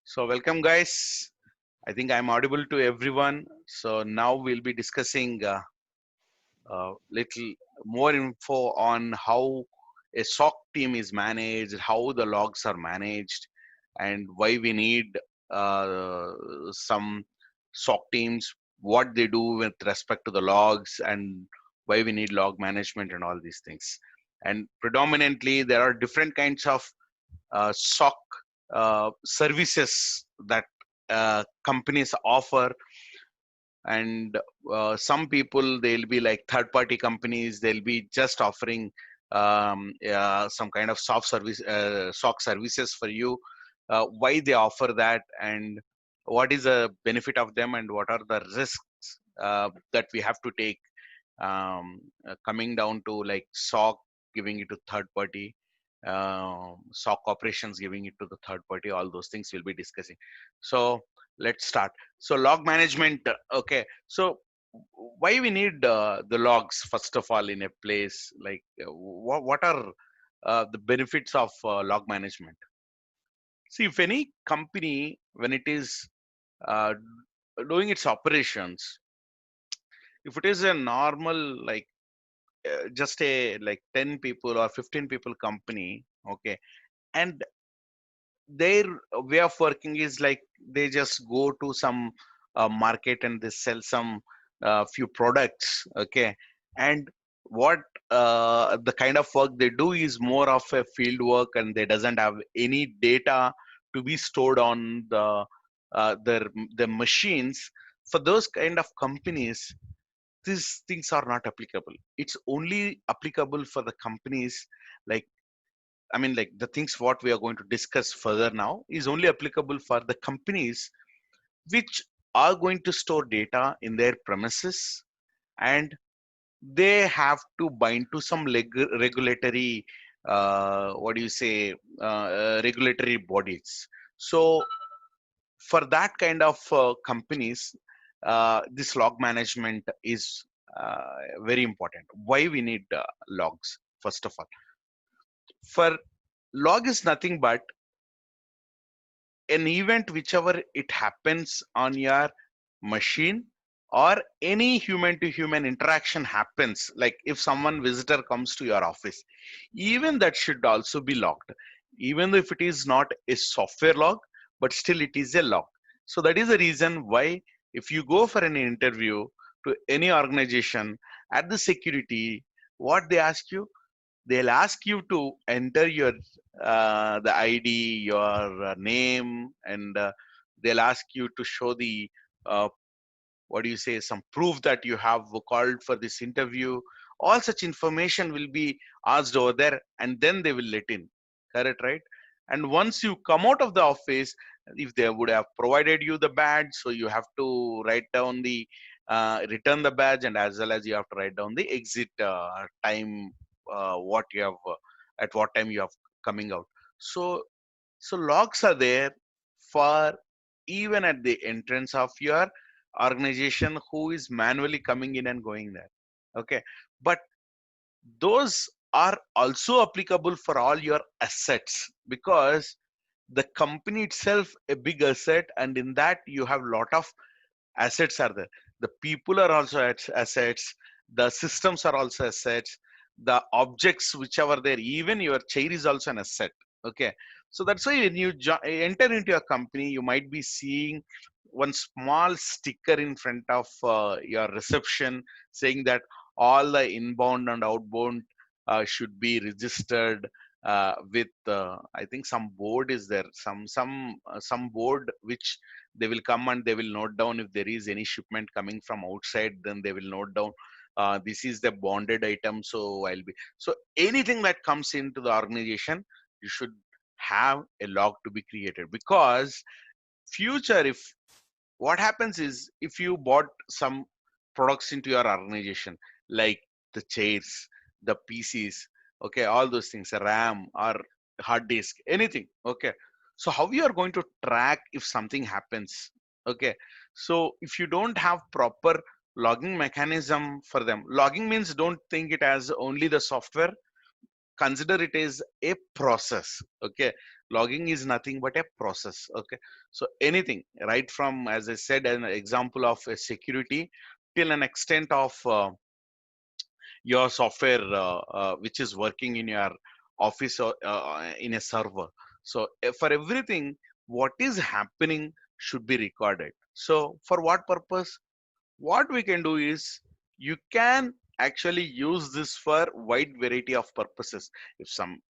So welcome guys. I think I'm audible to everyone. So now we'll be discussing little more info on how a SOC team is managed, how the logs are managed, and why we need uh, some SOC teams, what they do with respect to the logs, and why we need log management and all these things. And predominantly, there are different kinds of SOC services that companies offer, and some people they'll be like third party companies, they'll be just offering some kind of soft service SOC services for you. Why they offer that, and what is the benefit of them, and what are the risks that we have to take, coming down to like SOC giving it to third party, SOC operations giving it to the third party. All those things we'll be discussing. So let's start. So log management. Okay. So why we need the logs first of all in a place like what are the benefits of log management? See, if any company when it is uh, doing its operations, if it is a normal like just a like 10 people or 15 people company, okay, and their way of working is like they just go to some market and they sell some few products, okay, and what the kind of work they do is more of a field work, and they doesn't have any data to be stored on the their the machines. For those kind of companies, these things are not applicable. It's only applicable for the companies like, I mean, like the things what we are going to discuss further now is only applicable for the companies which are going to store data in their premises, and they have to bind to some regulatory, what do you say, regulatory bodies. So for that kind of companies, this log management is very important. Why we need logs? First of all, for log is nothing but an event whichever it happens on your machine, or any human to human interaction happens, like if someone visitor comes to your office, even that should also be logged, even though if it is not a software log, but still it is a log. So that is the reason why if you go for an interview to any organization, at the security, what they ask you, they'll ask you to enter your the ID, your name, and they'll ask you to show the uh, what do you say, some proof that you have called for this interview. All such information will be asked over there, and then they will let in. Correct, right? And once you come out of the office, if they would have provided you the badge, so you have to write down the return the badge, and as well as you have to write down the exit time, what you have at what time you have coming out. So logs are there for even at the entrance of your organization who is manually coming in and going there, okay, but those are also applicable for all your assets, because the company itself a big asset, and in that you have lot of assets are there. The people are also assets, the systems are also assets, the objects whichever there, even your chair is also an asset, okay. So that's why when you enter into a company, you might be seeing one small sticker in front of your reception saying that all the inbound and outbound should be registered with I think some board is there, some board which they will come and they will note down if there is any shipment coming from outside, then they will note down this is the bonded item, so I'll be, so anything that comes into the organization, you should have a log to be created. Because future, if what happens is, if you bought some products into your organization, like the chairs, the PCs, okay, all those things, RAM or hard disk, anything, okay, so how you are going to track if something happens, okay. So if you don't have proper logging mechanism for them, logging means don't think it as only the software, consider it as a process, okay. Logging is nothing but a process. Okay, so anything, right from, as I said, an example of a security till an extent of your software which is working in your office or in a server. So for everything what is happening should be recorded. So for what purpose? What we can do is, you can actually use this for wide variety of purposes. If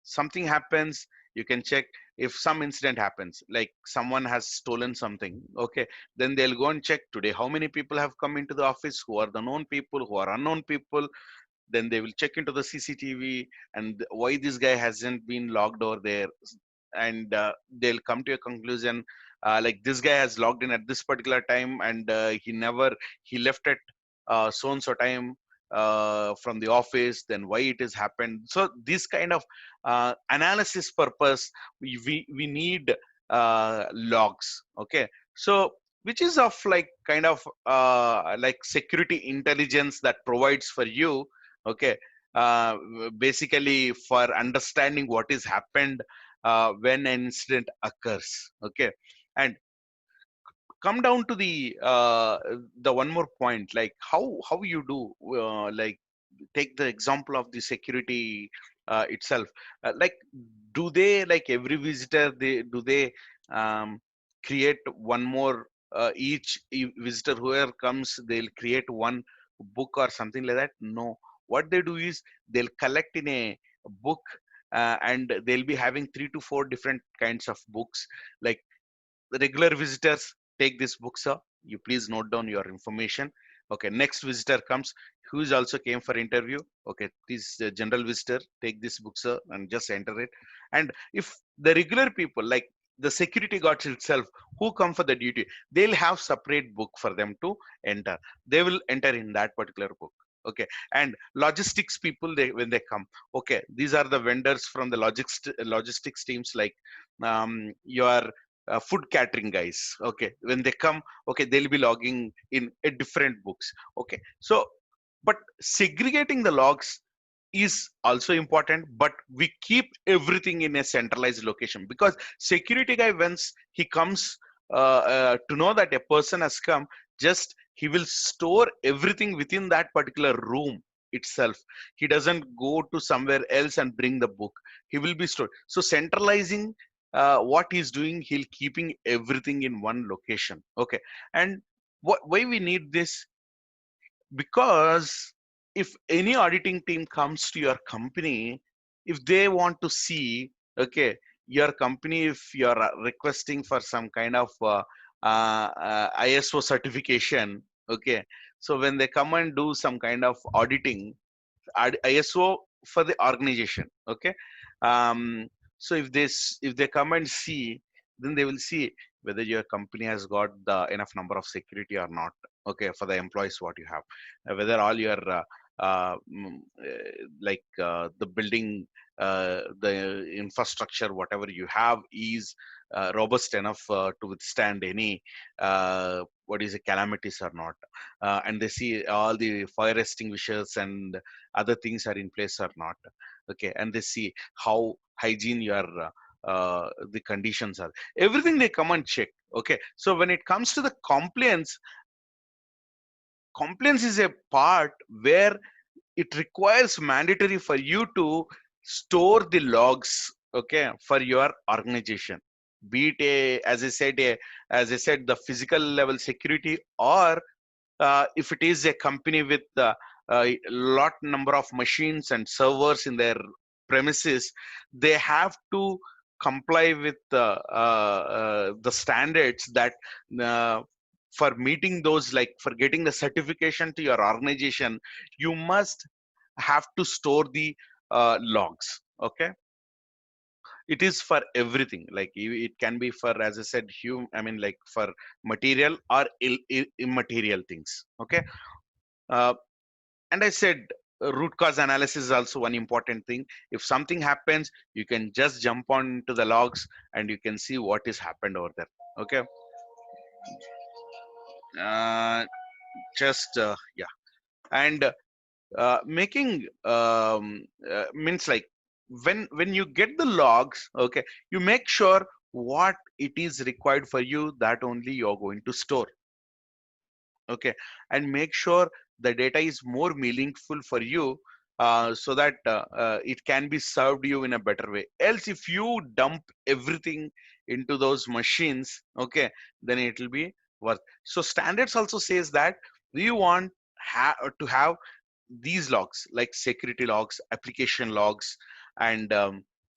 something happens, you can check. If some incident happens, like someone has stolen something, okay, then they'll go and check today how many people have come into the office, who are the known people, who are unknown people. Then they will check into the CCTV and why this guy hasn't been logged over there. And they'll come to a conclusion, like this guy has logged in at this particular time, and he left at so and so time from the office. Then why it has happened? So this kind of analysis purpose, we need logs. Okay, so which is of like kind of like security intelligence that provides for you. Okay, basically for understanding what is happened when an incident occurs. Okay, and come down to the one more point, like how you do like take the example of the security itself. Like, do they, like every visitor, they do they um, create one more visitor whoever comes, they'll create one book or something like that? No, what they do is they'll collect in a book, and they'll be having 3 to 4 different kinds of books. Like, the regular visitors take this book, sir, you please note down your information. Okay, next visitor comes, who is also came for interview. Okay, please, general visitor, take this book, sir, and just enter it. And if the regular people, like the security guards itself, who come for the duty, they'll have separate book for them to enter. They will enter in that particular book. Okay, and logistics people, they when they come, okay, these are the vendors from the logistics teams, like your food catering guys. Okay, when they come, okay, they'll be logging in a different books. Okay, so but segregating the logs is also important, but we keep everything in a centralized location, because security guy, once he comes to know that a person has come, just he will store everything within that particular room itself. He doesn't go to somewhere else and bring the book. He will be stored. So centralizing what he's doing, he'll keeping everything in one location. Okay, and why we need this? Because if any auditing team comes to your company, if they want to see, okay, your company, if you're requesting for some kind of ISO certification, okay, so when they come and do some kind of auditing, ISO for the organization. Okay, um, so if they come and see, then they will see whether your company has got the enough number of security or not. Okay, for the employees what you have, whether all your the building, the infrastructure, whatever you have is robust enough to withstand any what is a calamities or not. And they see all the fire extinguishers and other things are in place or not. Okay, and they see how hygiene your the conditions are, everything they come and check. Okay, so when it comes to the compliance, compliance is a part where it requires mandatory for you to store the logs, okay, for your organization, be it as I said, the physical level security, or if it is a company with a lot number of machines and servers in their premises, they have to comply with the standards that uh, for meeting those, like for getting the certification to your organization, you must have to store the logs. Okay, it is for everything, like it can be for, as I said, I mean, like for material or immaterial things. Okay, uh, and I said root cause analysis is also one important thing. If something happens, you can just jump on to the logs and you can see what has happened over there. Okay, uh, just yeah, and making means like when you get the logs, okay, you make sure what it is required for you, that only you're going to store. Okay, and make sure the data is more meaningful for you, so that it can be served you in a better way. Else if you dump everything into those machines, okay, then it will be worth. So standards also says that we want to have these logs like security logs, application logs, and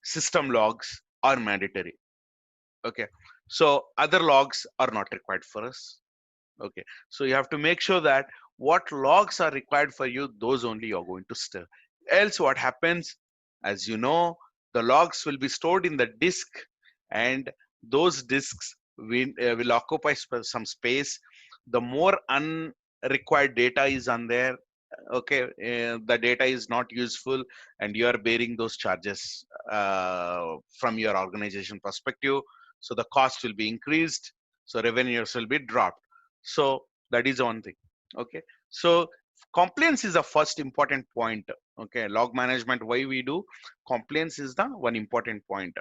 system logs are mandatory. Okay, so other logs are not required for us. Okay, so you have to make sure that what logs are required for you, those only you're going to store. Else what happens, as you know, the logs will be stored in the disk, and those disks will occupy some space. The more unrequired data is on there, okay, the data is not useful, and you are bearing those charges from your organization perspective. So the cost will be increased, so revenues will be dropped. So that is one thing. Okay, so compliance is the first important point. Okay, log management, why we do compliance is the one important point.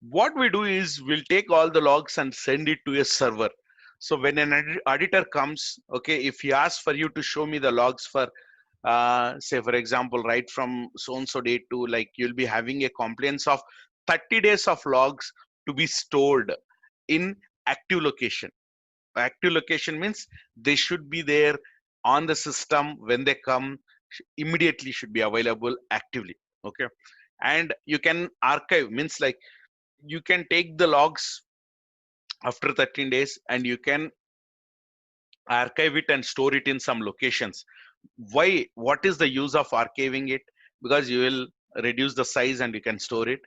What we do is we'll take all the logs and send it to a server. So when an auditor comes, okay, if he asks for you to show me the logs for say for example, right from so and so date to, like, you'll be having a compliance of 30 days of logs to be stored in active location. Active location means they should be there on the system when they come, immediately should be available actively. Okay, and you can archive, means like you can take the logs after 13 days and you can archive it and store it in some locations. Why? What is the use of archiving it? Because you will reduce the size and you can store it,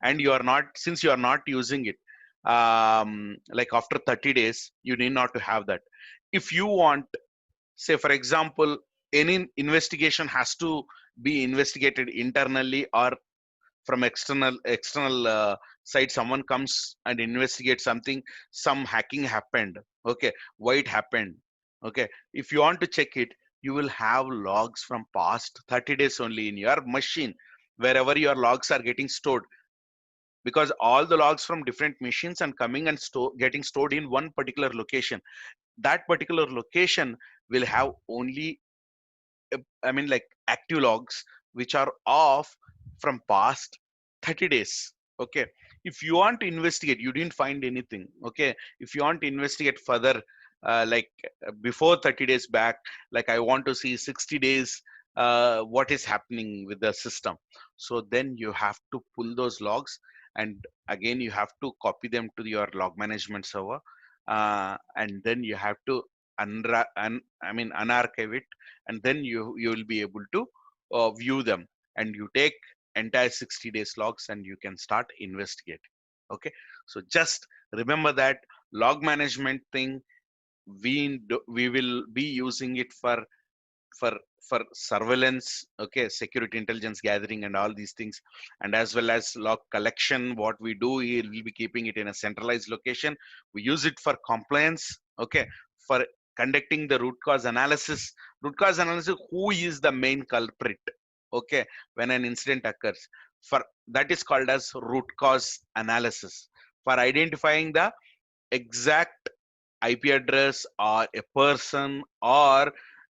and you are not, since you are not using it, like after 30 days you need not to have that. If you want, say for example, any investigation has to be investigated internally or from external side, someone comes and investigates something, some hacking happened, okay, why it happened, okay, if you want to check it, you will have logs from past 30 days only in your machine, wherever your logs are getting stored, because all the logs from different machines and coming and getting stored in one particular location. That particular location will have only, I mean, like active logs which are off from past 30 days. Okay. If you want to investigate, you didn't find anything. Okay. If you want to investigate further, like before 30 days back, like I want to see 60 days, what is happening with the system. So then you have to pull those logs, and again, you have to copy them to your log management server. And then you have to unarchive it, and then you will be able to view them, and you take entire 60 days logs and you can start investigating. Okay, so just remember that log management thing, we will be using it for for surveillance, okay, security intelligence gathering and all these things, and as well as log collection. What we do, we'll be keeping it in a centralized location. We use it for compliance, okay, for conducting the root cause analysis. Root cause analysis, who is the main culprit, okay, when an incident occurs, for that is called as root cause analysis, for identifying the exact IP address or a person or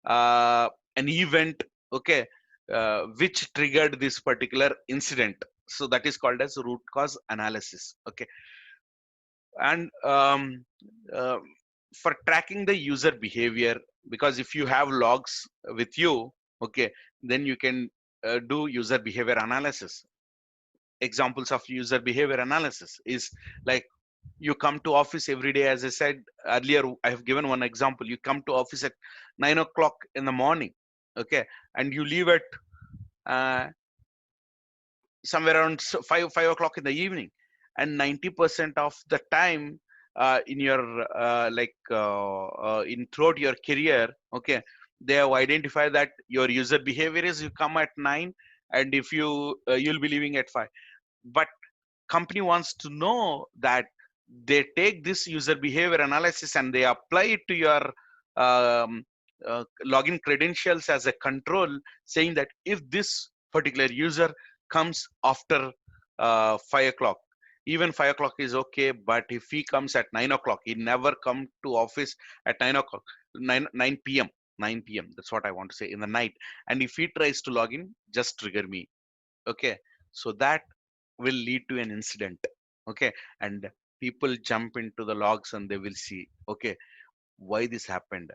uh, an event, okay, which triggered this particular incident. So that is called as root cause analysis. Okay, and uh, for tracking the user behavior, because if you have logs with you, okay, then you can do user behavior analysis. Examples of user behavior analysis is like, you come to office every day, as I said earlier, I have given one example. You come to office at 9 o'clock in the morning, okay, and you leave at uh, somewhere around 5 o'clock in the evening, and 90% of the time in your in throughout your career, okay, they have identified that your user behavior is you come at 9, and if you'll be leaving at 5. But company wants to know that they take this user behavior analysis and they apply it to your um, login credentials as a control, saying that if this particular user comes after 5 o'clock, even 5 o'clock is okay, but if he comes at 9 o'clock, he never come to office at 9 o'clock, 9 p.m. 9 p.m. That's what I want to say, in the night. And if he tries to log in, just trigger me. Okay. So that will lead to an incident. Okay. And people jump into the logs and they will see, okay, why this happened.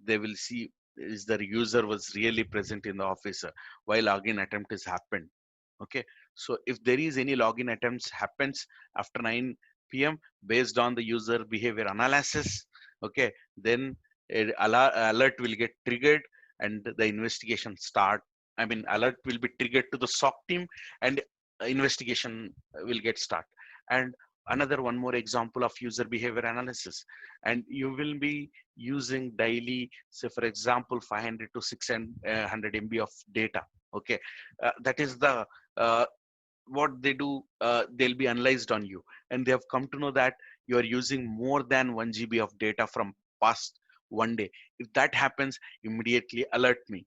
They will see, is the user was really present in the office while login attempt is happened. Okay. So if there is any login attempts happens after 9 p.m. based on the user behavior analysis, okay, then alert will get triggered and the investigation start. I mean, alert will be triggered to the SOC team, and investigation will get start. And another one more example of user behavior analysis, and you will be using daily, say for example, 500 to 600 MB of data. Okay. That is the uh, what they do. They'll be analyzed on you, and they have come to know that you are using more than 1 GB of data from past one day. If that happens, immediately alert me,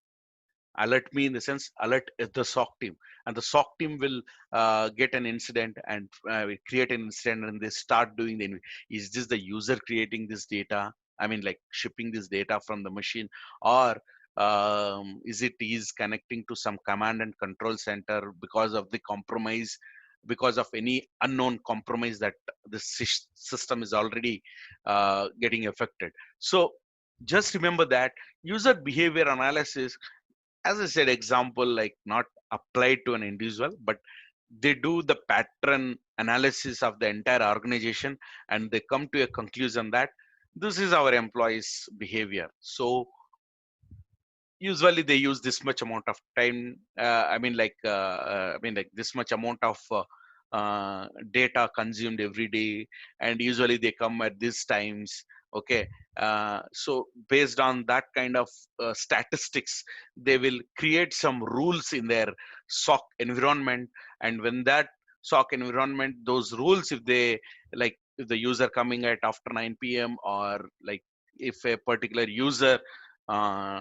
in the sense alert the SOC team, and the SOC team will get an incident and will create an incident, and they start doing the is this the user creating this data, I mean like shipping this data from the machine, or is it is connecting to some command and control center because of the compromise, because of any unknown compromise that the system is already getting affected. So just remember that user behavior analysis, as I said, example, like not applied to an individual, but they do the pattern analysis of the entire organization, and they come to a conclusion that this is our employees' behavior. So usually they use this much amount of time. I mean like this much amount of data consumed every day, and usually they come at these times. Okay. So based on that kind of statistics, they will create some rules in their SOC environment. And when that SOC environment, those rules, if they like, if the user coming at after 9 p.m., or like if a particular user uh,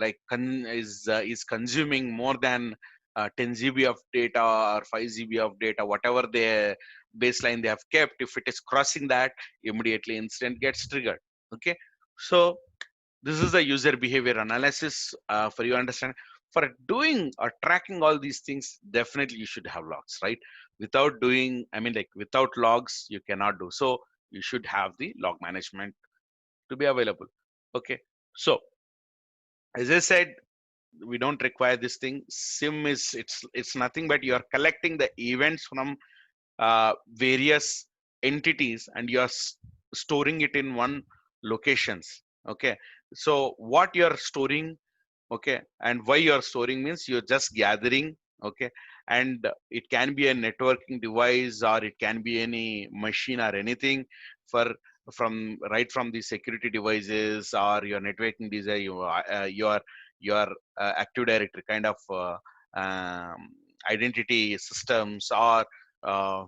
is consuming more than 10 GB of data or 5 GB of data, whatever the baseline they have kept, if it is crossing that, immediately incident gets triggered. Okay. So this is the user behavior analysis, for you understand. For doing or tracking all these things, definitely you should have logs, right? Without doing, I mean like without logs you cannot do. So you should have the log management to be available. Okay. So as I said, we don't require this thing. SIM is, it's nothing but you are collecting the events from various entities, and you are storing it in one locations. Okay. So what you are storing, okay, and why you are storing means you're just gathering. Okay. And it can be a networking device, or it can be any machine or anything, for from right from the security devices or your networking device, your active directory kind of um, identity systems, or uh,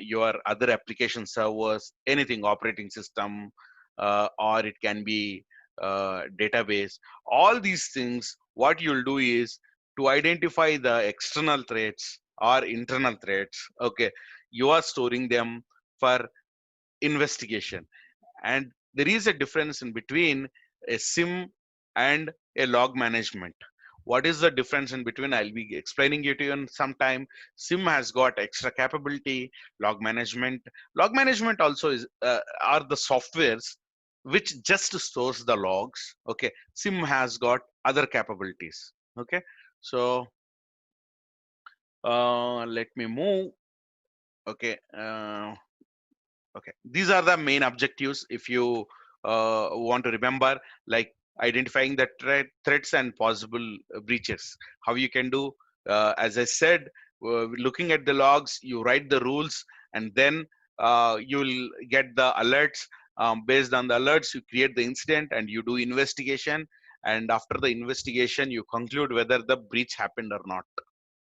your other application servers, anything, operating system, or it can be database. All these things, what you'll do is to identify the external threats or internal threats. Okay. You are storing them for investigation. And there is a difference in between a SIM and a log management. What is the difference in between? I'll be explaining it to you in some time. SIM has got extra capability. Log management also is are the softwares which just stores the logs. Okay. SIM has got other capabilities. Okay. So let me move. Okay. Okay, these are the main objectives. If you want to remember, like identifying the threats and possible breaches, how you can do, as I said, looking at the logs, you write the rules, and then you'll get the alerts. Based on the alerts, you create the incident and you do investigation. And after the investigation, you conclude whether the breach happened or not.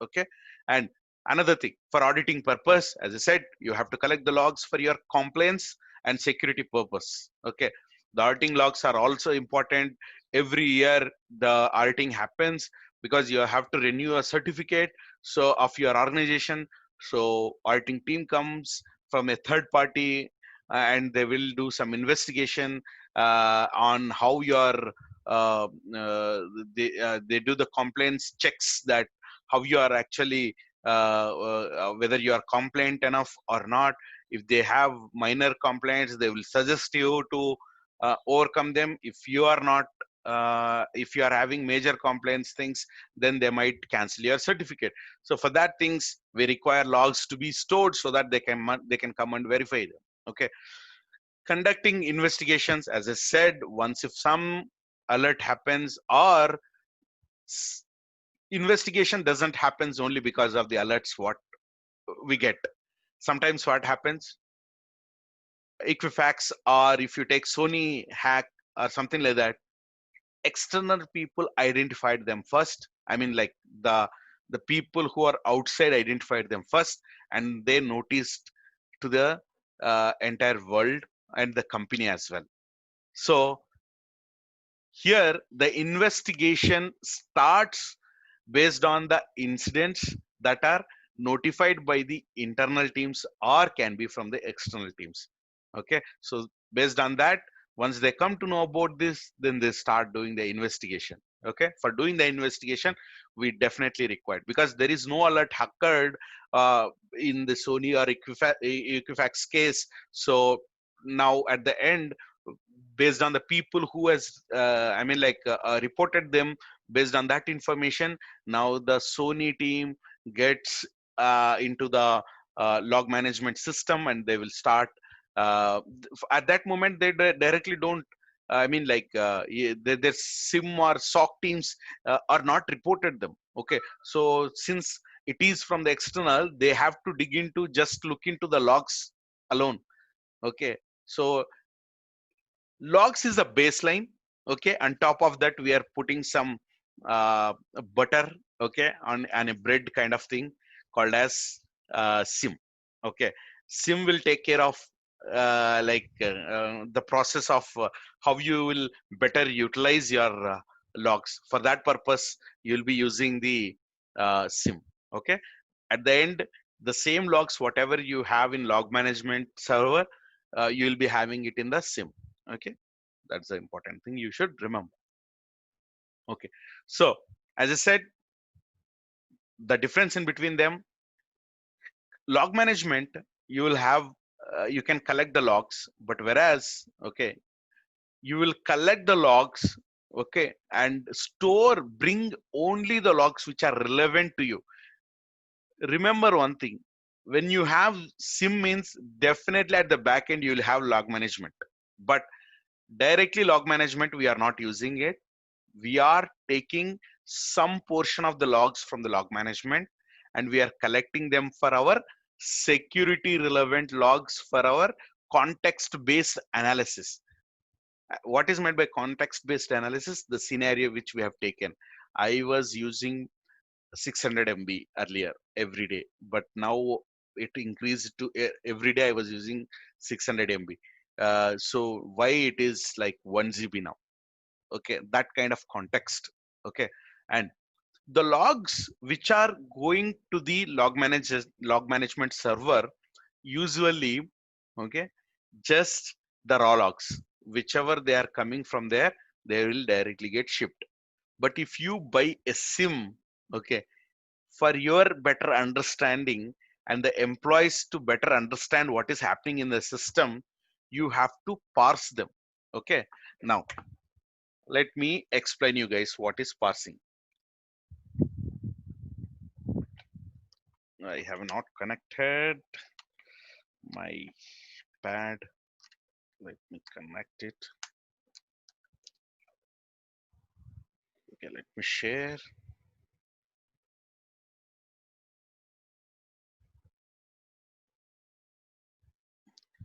Okay. And another thing, for auditing purpose, as I said, you have to collect the logs for your compliance and security purpose. Okay. The auditing logs are also important. Every year the auditing happens because you have to renew a certificate. so of your organization. So auditing team comes from a third party, and they will do some investigation on how your uh, uh, they do the complaints checks, that how you are actually whether you are compliant enough or not. If they have minor complaints, they will suggest you to overcome them. If you are not if you are having major complaints things, then they might cancel your certificate. So for that things, we require logs to be stored so that they can come and verify them. Okay. Conducting investigations, as I said, once if some alert happens, or investigation doesn't happens only because of the alerts what we get. Sometimes what happens, Equifax, or if you take Sony hack or something like that, external people identified them first. I mean, like the people who are outside identified them first, and they noticed to the entire world and the company as well. So here the investigation starts based on the incidents that are notified by the internal teams or can be from the external teams. Okay, so based on that, once they come to know about this, then they start doing the investigation. Okay, for doing the investigation, we definitely required, because there is no alert occurred in the Sony or Equifax case. So now at the end, based on the people who has reported them, based on that information, now the Sony team gets into the log management system, and they will start at that moment. They directly don't their SIM or SOC teams are not reported them. Okay, so since it is from the external, they have to dig into, just look into the logs alone. Okay, so logs is a baseline. Okay, on top of that we are putting some butter, okay, on a bread kind of thing called as SIM. Okay, SIM will take care of the process of how you will better utilize your logs. For that purpose, you will be using the SIM. Okay, at the end, the same logs whatever you have in log management server, you will be having it in the SIM. Okay, that's the important thing you should remember. Okay, so as I said, the difference in between them, log management, you will have you can collect the logs, but whereas, okay, you will collect the logs, okay, and bring only the logs which are relevant to you. Remember one thing, when you have SIM means definitely at the back end you will have log management, but directly log management we are not using it. We are taking some portion of the logs from the log management, and we are collecting them for our security relevant logs, for our context based analysis. What is meant by context based analysis? The scenario which we have taken, I was using 600 MB earlier every day, but now it increased to every day I was using 600 MB. So why it is like 1 GB now? Okay, that kind of context. Okay, and the logs which are going to the log management server, usually, okay, just the raw logs, whichever they are coming from there, they will directly get shipped. But if you buy a SIM, okay, for your better understanding and the employees to better understand what is happening in the system, you have to parse them. Okay, now let me explain you guys what is parsing. I have not connected my pad. Let me connect it. Okay, let me share.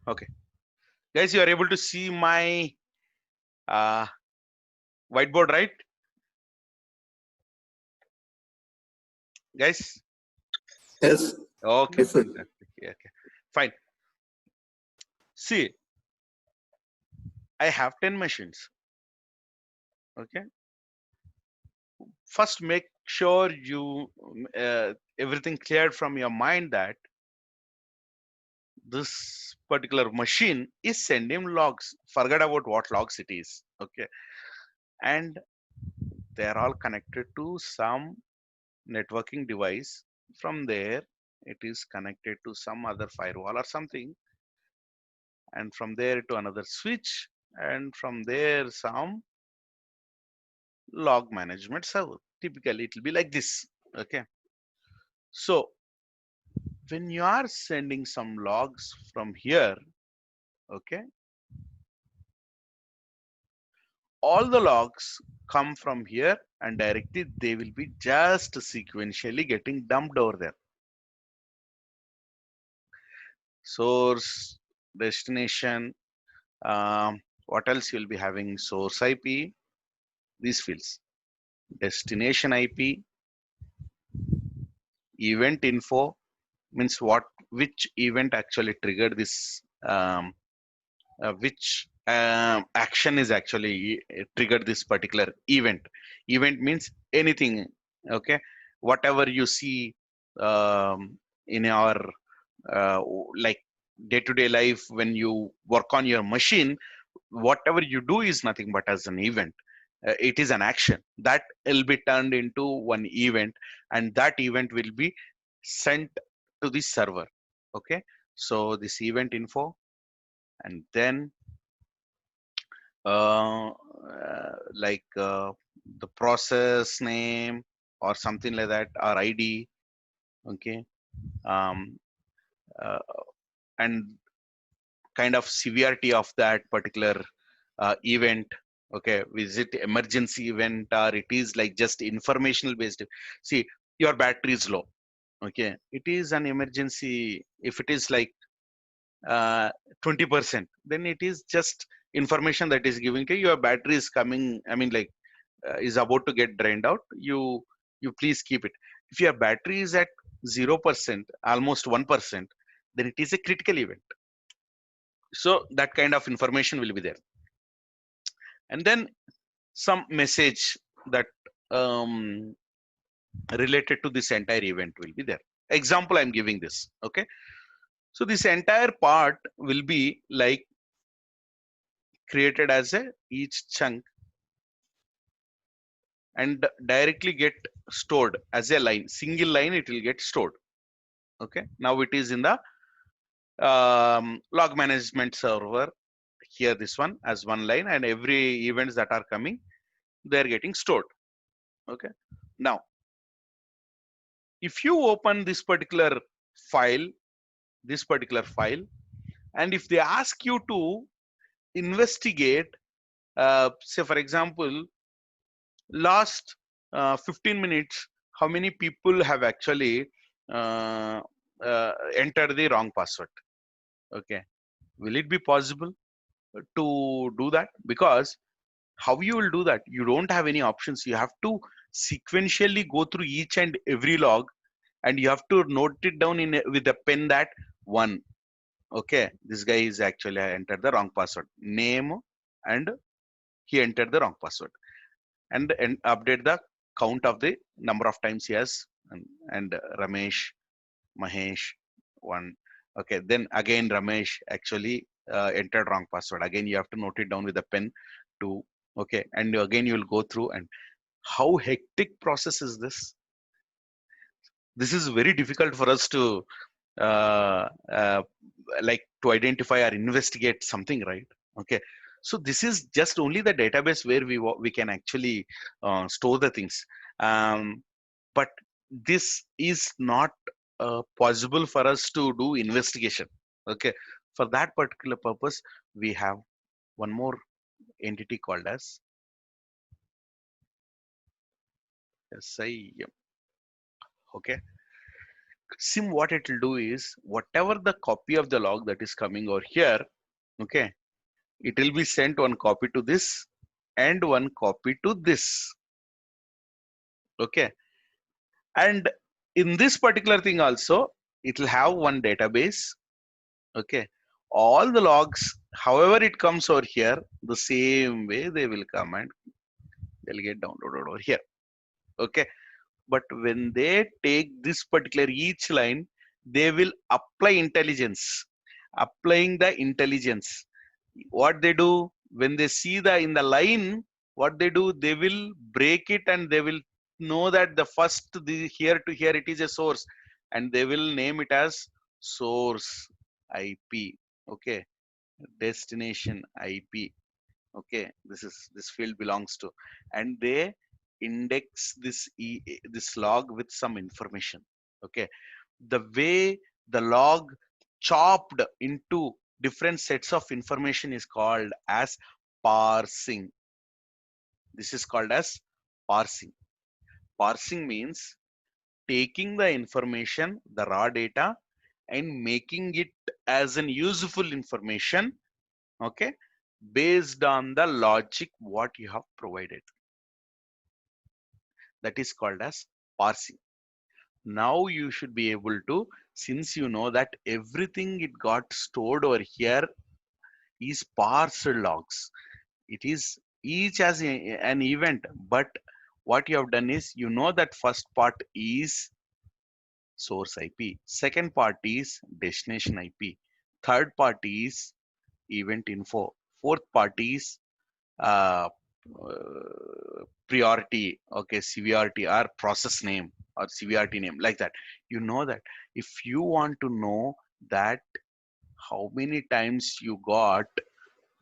Okay, guys, you are able to see my uh, whiteboard, right? Guys? Yes. Okay, Yes, sir. fantastic. Yeah, okay, fine. See, I have 10 machines. Okay, first make sure you everything cleared from your mind that this particular machine is sending logs. Forget about what logs it is. Okay, and they are all connected to some networking device. From there, it is connected to some other firewall or something, and from there to another switch, and from there some log management server. Typically, it will be like this. Okay, so when you are sending some logs from here, okay, all the logs come from here and directly they will be just sequentially getting dumped over there. Source, destination, what else you'll be having? Source IP, these fields, destination IP, event info means what, which event actually triggered this, which action is actually triggered this particular event. Event means anything. Okay, whatever you see in our like day-to-day life, when you work on your machine, whatever you do is nothing but as an event. It is an action that will be turned into one event, and that event will be sent to the server. Okay, so this event info, and then like the process name or something like that, or ID. Okay, um, uh, and kind of severity of that particular event. Okay, is it emergency event or it is like just informational based? See, your battery is low. Okay, it is an emergency. If it is like 20%, then it is just information that is giving to you, your battery is coming, I mean like is about to get drained out. You please keep it. If your battery is at 0%, almost 1%, then it is a critical event. So that kind of information will be there, and then some message that um, related to this entire event will be there. Example I'm giving this. Okay, so this entire part will be like created as a each chunk and directly get stored as a line, single line it will get stored. Okay, now it is in the log management server. Here this one as one line, and every events that are coming, they are getting stored. Okay, now if you open file this particular file, and if they ask you to investigate, say for example, last 15 minutes, how many people have actually uh, entered the wrong password? Okay, will it be possible to do that? Because how you will do that, you don't have any options. You have to sequentially go through each and every log, and you have to note it down with a pen that one, okay, this guy is actually entered the wrong password name, and he entered the wrong password, and update the count of the number of times he has, and Ramesh, Mahesh, one. Okay, then again Ramesh actually entered wrong password. Again, you have to note it down with a pen. To okay, and again you will go through. And how hectic process is this? This is very difficult for us to uh, uh, like to identify or investigate something, right? Okay, so this is just only the database where we can actually store the things, um, but this is not possible for us to do investigation. Okay, for that particular purpose we have one more entity called as SIM. Okay, SIM, what it will do is whatever the copy of the log that is coming over here, okay, it will be sent one copy to this and one copy to this. Okay, and in this particular thing also it will have one database. Okay, all the logs however it comes over here, the same way they will come and they'll get downloaded over here. Okay, But when they take this particular each line, they will apply intelligence, applying the intelligence. What they do when they see the in the line, what they do, they will break it and they will know that the first the here to here it is a source, and they will name it as source IP. Okay, destination IP. Okay, this field belongs to, and they index this log with some information. Okay, the way the log chopped into different sets of information is called as parsing. This is called as parsing. Parsing means taking the information, the raw data, and making it as an useful information, okay, based on the logic what you have provided. That is called as parsing. Now you should be able to, since you know that everything it got stored over here is parsed logs. It is each as an event, but what you have done is, you know that first part is source IP, second part is destination IP, third part is event info, fourth part is uh, priority, okay, severity or process name or severity name, like that. You know that if you want to know that how many times you got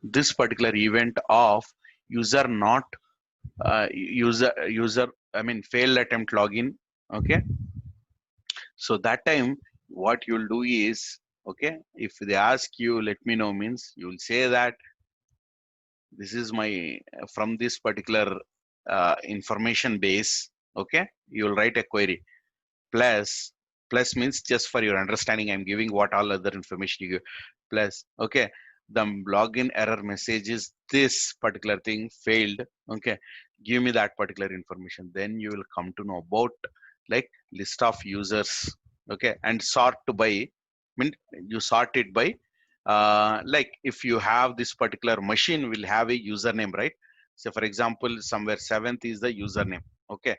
this particular event of user not user I mean failed attempt login, okay, so that time what you'll do is, okay, if they ask you let me know, means you will say that this is my from this particular information base, okay, you will write a query plus, plus means just for your understanding I'm giving what all other information you give, plus, okay, the login error message is this particular thing failed, okay, give me that particular information, then you will come to know about like list of users, okay, and sort by, mean you sort it by like if you have this particular machine will have a username, right? So for example somewhere seventh is the username, okay,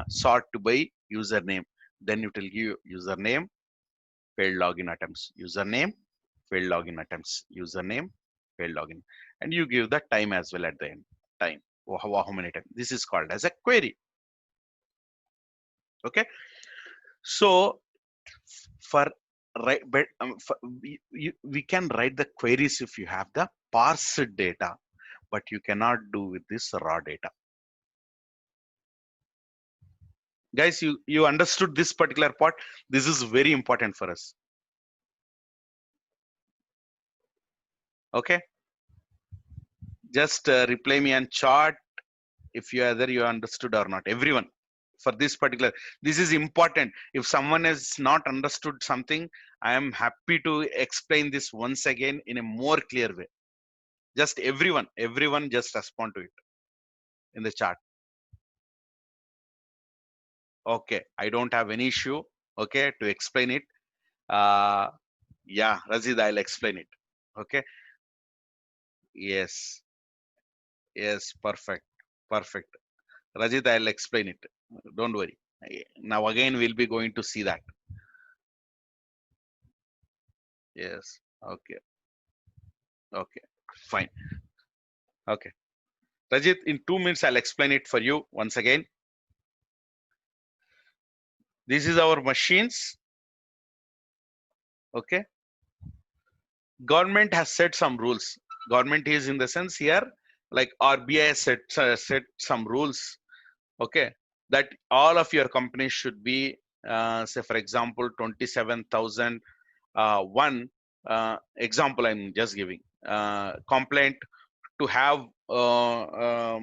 sort by username, then it will give username, failed login attempts, username, failed login attempts, username, failed login, and you give the time as well at the end, time, how many times. This is called as a query. Okay, so for right, but we can write the queries if you have the parsed data, but you cannot do with this raw data. Guys, you understood this particular part? This is very important for us. Okay, just reply me and chat if you either you understood or not, everyone, for this particular, this is important. If someone has not understood something, I am happy to explain this once again in a more clear way. Just everyone just respond to it in the chat. Okay, I don't have any issue, okay, to explain it. uh yeah, Razid, I'll explain it. Okay, yes, yes, perfect, perfect. Rajit, I'll explain it. Don't worry. Now again, we'll be going to see that. Yes. Okay. Okay. Fine. Okay. Rajit, in 2 minutes, I'll explain it for you once again. This is our machines. Okay. Government has set some rules. Government is in the sense here, like RBI has set some rules. Okay. That all of your companies should be, say, for example, 27,000. One example I'm just giving, complaint to have to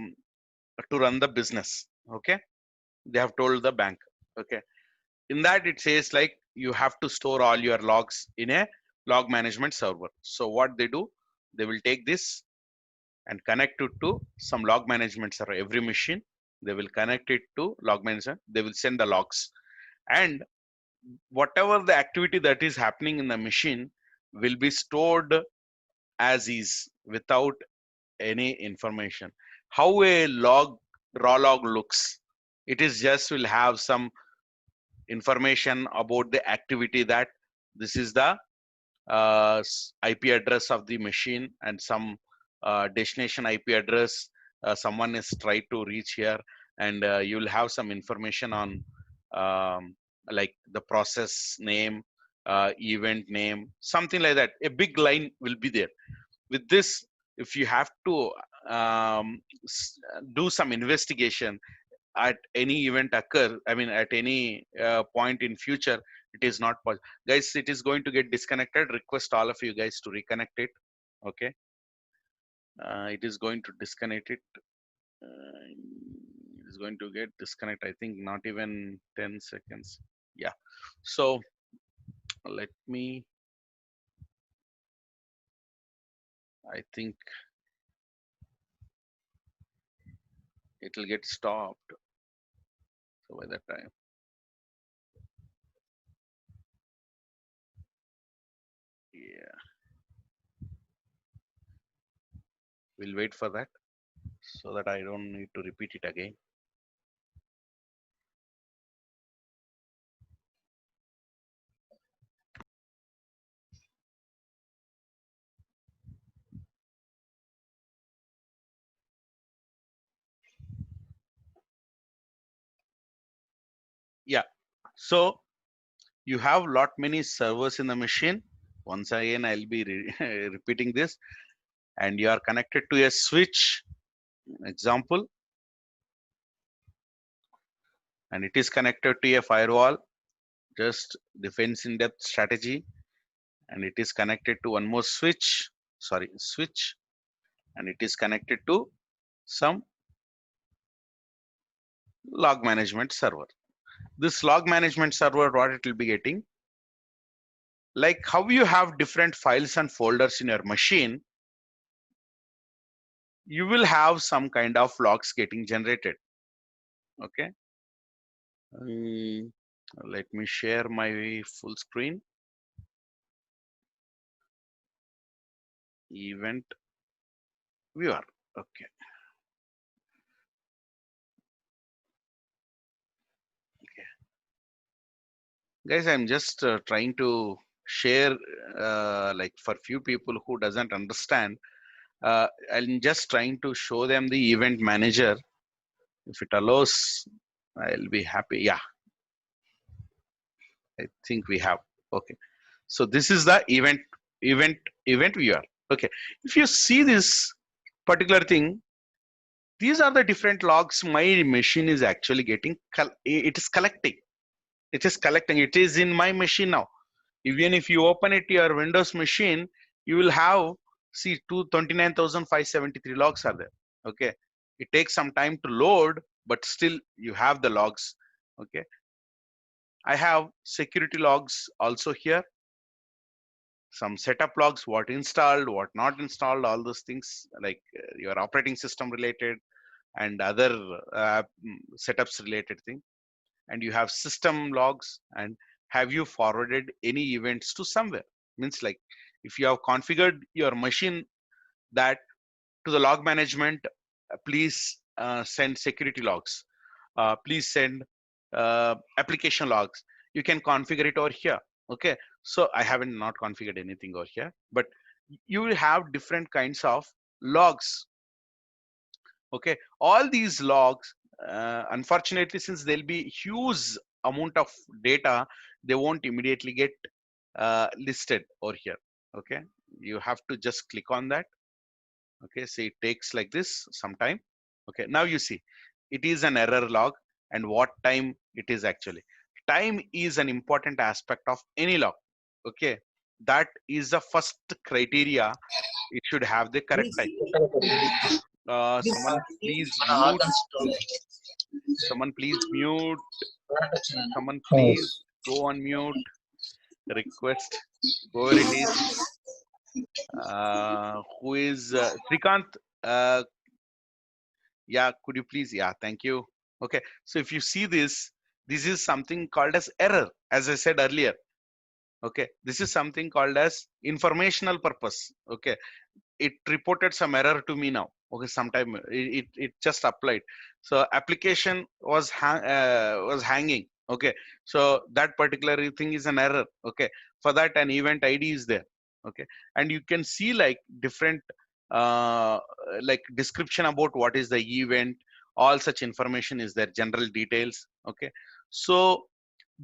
run the business. Okay, they have told the bank. Okay, in that it says like you have to store all your logs in a log management server. So what they do, they will take this and connect it to some log management server. Every machine they will connect it to log management, they will send the logs, and whatever the activity that is happening in the machine will be stored as is without any information. How a log, raw log looks, It is just will have some information about the activity, that this is the IP address of the machine, and some destination IP address. Someone is tried to reach here, and you will have some information on like the process name, event name, something like that. A big line will be there. With this, if you have to um, do some investigation at any event occur, I mean at any point in future, it is not possible. Guys, it is going to get disconnected. Request all of you guys to reconnect it. Okay, it is going to disconnect it. It is going to get disconnect, I think not even 10 seconds. Yeah, so let me, I think it will get stopped. So by that time, yeah, we'll wait for that so that I don't need to repeat it again. Yeah, so you have lot many servers in the machine. Once again, I'll be repeating this, and you are connected to a switch example, and it is connected to a firewall, just defense in depth strategy, and it is connected to one more switch, sorry, switch, and it is connected to some log management server. This log management server, what it will be getting, like how you have different files and folders in your machine, you will have some kind of logs getting generated. Okay, let me share my full screen. Event viewer. Okay. Okay. Guys, I'm just trying to share, like for few people who doesn't understand, I'm just trying to show them the event manager. If it allows, I'll be happy. Yeah, I think we have. Okay. So this is the event event viewer. Okay. If you see this particular thing, these are the different logs my machine is actually getting. It is collecting. It is collecting. It is in my machine now. Even if you open it your Windows machine, you will have, see, 29,573 logs are there. Okay. It takes some time to load, but still you have the logs. Okay. I have security logs also here. Some setup logs, what installed, what not installed, all those things like your operating system related and other setups related thing. And you have system logs, and have you forwarded any events to somewhere, means like if you have configured your machine that to the log management, please send security logs, please send application logs, you can configure it over here. Okay, so I haven't not configured anything over here, but you will have different kinds of logs. Okay, all these logs, unfortunately, since there'll be huge amount of data, they won't immediately get listed over here. Okay, you have to just click on that. Okay, so it takes like this some time. Okay, now you see it is an error log, and what time it is actually. Time is an important aspect of any log. Okay, that is the first criteria. It should have the correct time. Someone please mute. Someone please mute. Someone please go on mute. Request. Whoever it is. Who is Srikant? Yeah, could you please? Yeah, thank you. Okay, so if you see this, this is something called as error, as I said earlier. Okay, this is something called as informational purpose. Okay, it reported some error to me now. Okay, sometime it just applied. So application was hanging. Okay, so that particular thing is an error. Okay, for that an event ID is there. Okay, and you can see like different uh, like description about what is the event. All such information is there, general details. Okay, so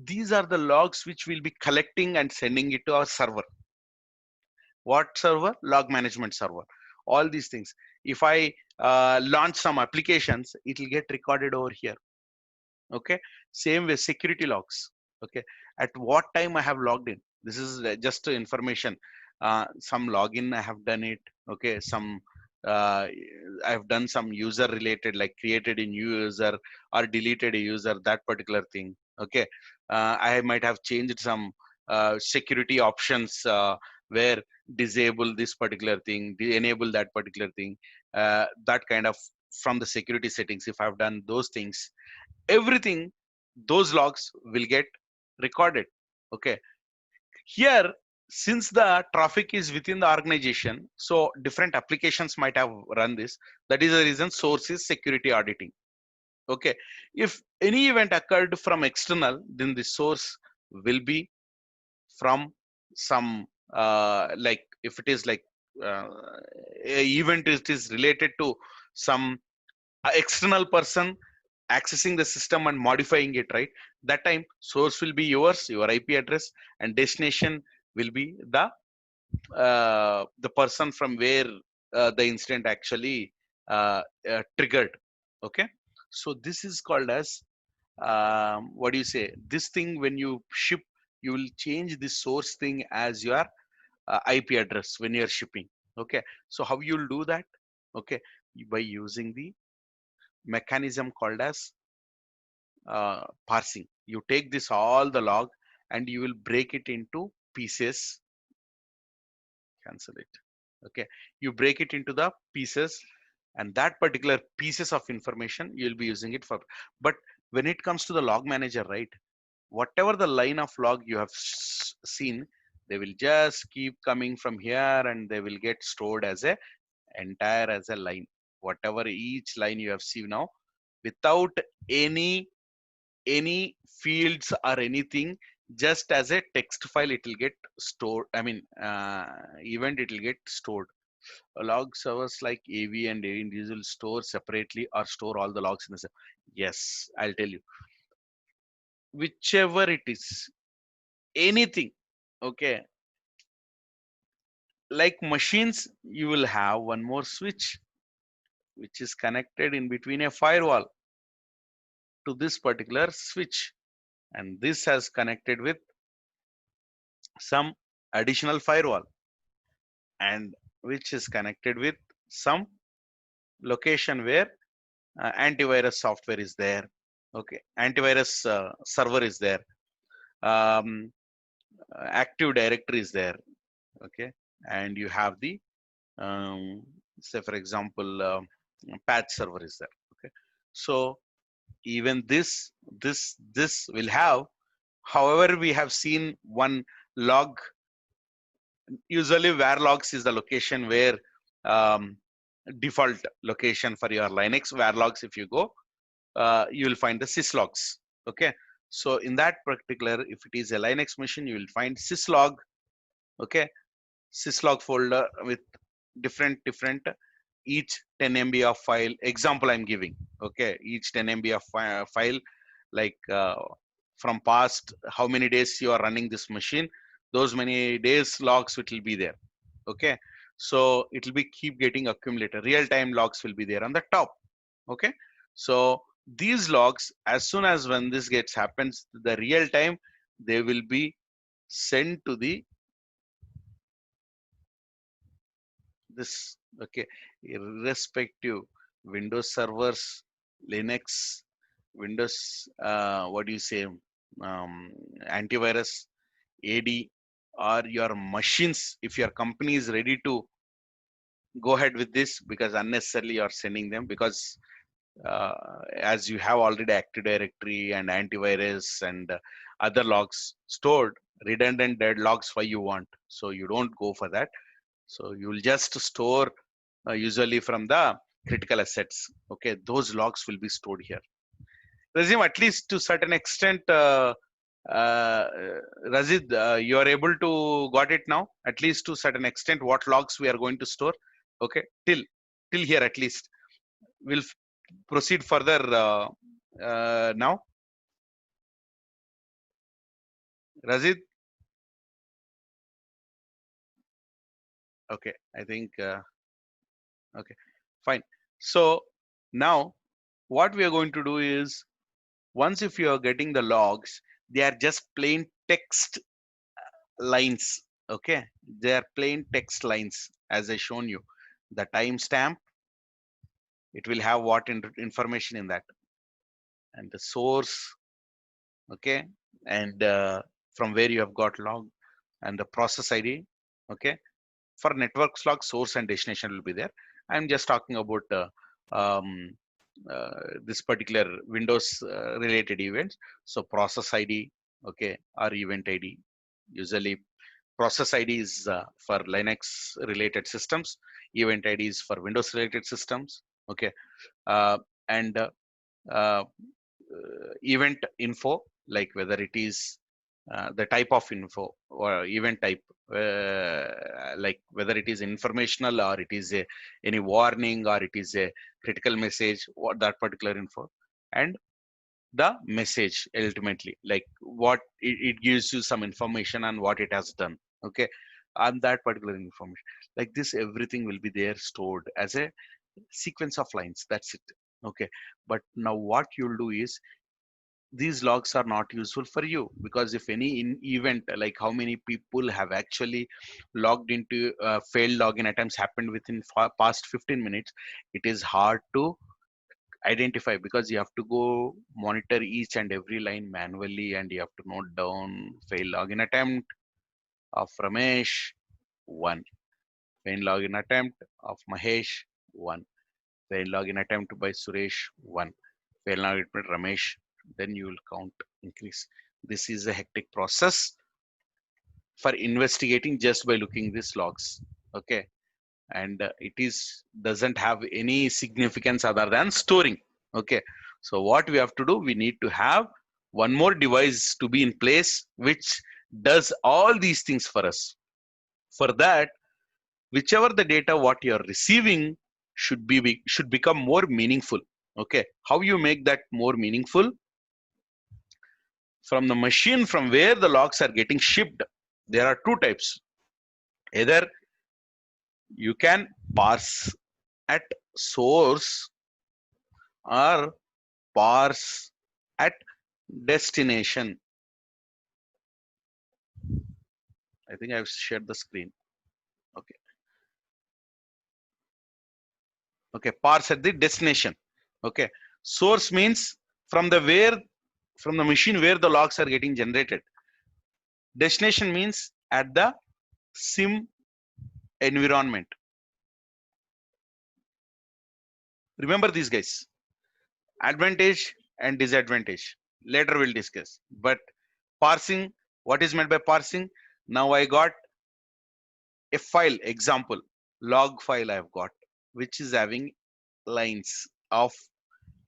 these are the logs which we'll be collecting and sending it to our server. What server? Log management server. All these things, if I launch some applications, it will get recorded over here. Okay, same with security logs. Okay, at what time I have logged in, this is just information. Some login I have done it. Okay, some uh, I've done some user related, like created a new user or deleted a user, that particular thing. Okay, I might have changed some security options, where disable this particular thing, enable that particular thing, that kind of, from the security settings, if I've done those things, everything, those logs will get recorded. Okay, here, since the traffic is within the organization, so different applications might have run this. That is the reason source is security auditing. Okay, if any event occurred from external, then the source will be from some like, if it is like uh, a event it is related to some external person accessing the system and modifying it, right? That time source will be yours, your IP address, and destination will be the person from where the incident actually triggered. Okay, so this is called as what do you say, this thing when you ship, you will change the source thing as your IP address when you're shipping. Okay, so how you'll do that? Okay, by using the mechanism called as parsing. You take this all the log and you will break it into pieces. Cancel it. Okay, you break it into the pieces, and that particular pieces of information you'll be using it for. But when it comes to the log manager, right, whatever the line of log you have seen, they will just keep coming from here and they will get stored as a entire as a line. Whatever each line you have seen now, without any fields or anything, just as a text file it will get stored. I mean, event it will get stored. A log servers like AV and individual store separately or store all the logs in the same. Yes, I'll tell you, whichever it is, anything. Okay, like machines, you will have one more switch which is connected in between a firewall to this particular switch, and this has connected with some additional firewall, and which is connected with some location where antivirus software is there. Okay, antivirus server is there. um, Active Directory is there. Okay, and you have the say for example patch server is there. Okay, so even this will have, however we have seen one log. Usually where logs is the location where um, default location for your Linux where logs. If you go, you will find the syslogs. Okay, so in that particular, if it is a Linux machine, you will find syslog. Okay, syslog folder with different each 10 MB of file. Example I'm giving. Okay, each 10 MB of file, like from past how many days you are running this machine, those many days logs it will be there. Okay, so it will be keep getting accumulated. Real time logs will be there on the top. Okay, so these logs, as soon as when this gets happens, the real time, they will be sent to the this. Okay, irrespective Windows servers, Linux, Windows, what do you say, antivirus, AD, or your machines, if your company is ready to go ahead with this, because unnecessarily you're sending them, because uh, as you have already Active Directory and antivirus and other logs stored, redundant dead logs why you want, so you don't go for that. So you will just store usually from the critical assets. Okay, those logs will be stored here. Resume, at least to certain extent, uh, Razid, you are able to got it now, at least to certain extent, what logs we are going to store. Okay, till here at least. We'll proceed further now. Razid, okay, I think, okay, fine. So now what we are going to do is, once if you are getting the logs, they are just plain text lines. Okay, they are plain text lines as I shown you. The timestamp, it will have what information in that, and the source. Okay, and from where you have got log, and the process ID. Okay, for networks log, source and destination will be there. I'm just talking about um, this particular Windows related events. So process ID, okay, or event ID. Usually process ID is for Linux related systems, event ID is for Windows related systems. Okay, uh, and uh, event info, like whether it is the type of info or event type, like whether it is informational or it is any warning or it is a critical message, or that particular info, and the message ultimately, like what it gives you some information on what it has done. Okay, on that particular information, like this, everything will be there stored as a sequence of lines. That's it. Okay, but now what you'll do is, these logs are not useful for you, because if any event, like how many people have actually logged into failed login attempts happened within past 15 minutes, it is hard to identify, because you have to go monitor each and every line manually, and you have to note down failed login attempt of Ramesh 1, failed login attempt of Mahesh 1, failed login attempt by Suresh 1, failed login attempt Ramesh. Then you will count increase. This is a hectic process for investigating just by looking these logs. Okay, and it is doesn't have any significance other than storing. Okay, so what we have to do, we need to have one more device to be in place which does all these things for us. For that, whichever the data what you are receiving should become more meaningful. Okay, how you make that more meaningful? From the machine from where the logs are getting shipped, there are two types. Either you can parse at source or parse at destination. I think I've shared the screen. Okay, okay, parse at the destination. Okay, source means from the where, from the machine where the logs are getting generated. Destination means at the sim environment. Remember these guys, advantage and disadvantage. Later we'll discuss. But parsing, what is meant by parsing? Now I got a file, example, log file I've got, which is having lines of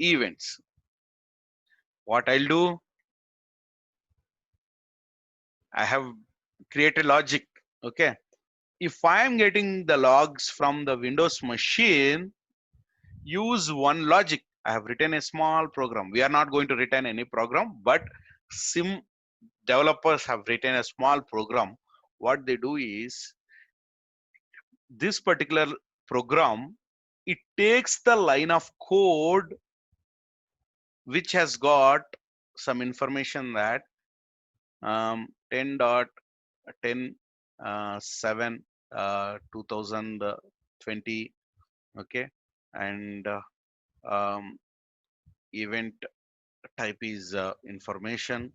events. What I'll do, I have created logic. Okay, if I am getting the logs from the Windows machine, use one logic. I have written a small program. We are not going to return any program, but sim developers have written a small program. What they do is, this particular program, it takes the line of code which has got some information that 10.10 7 2020. Okay, and event type is information,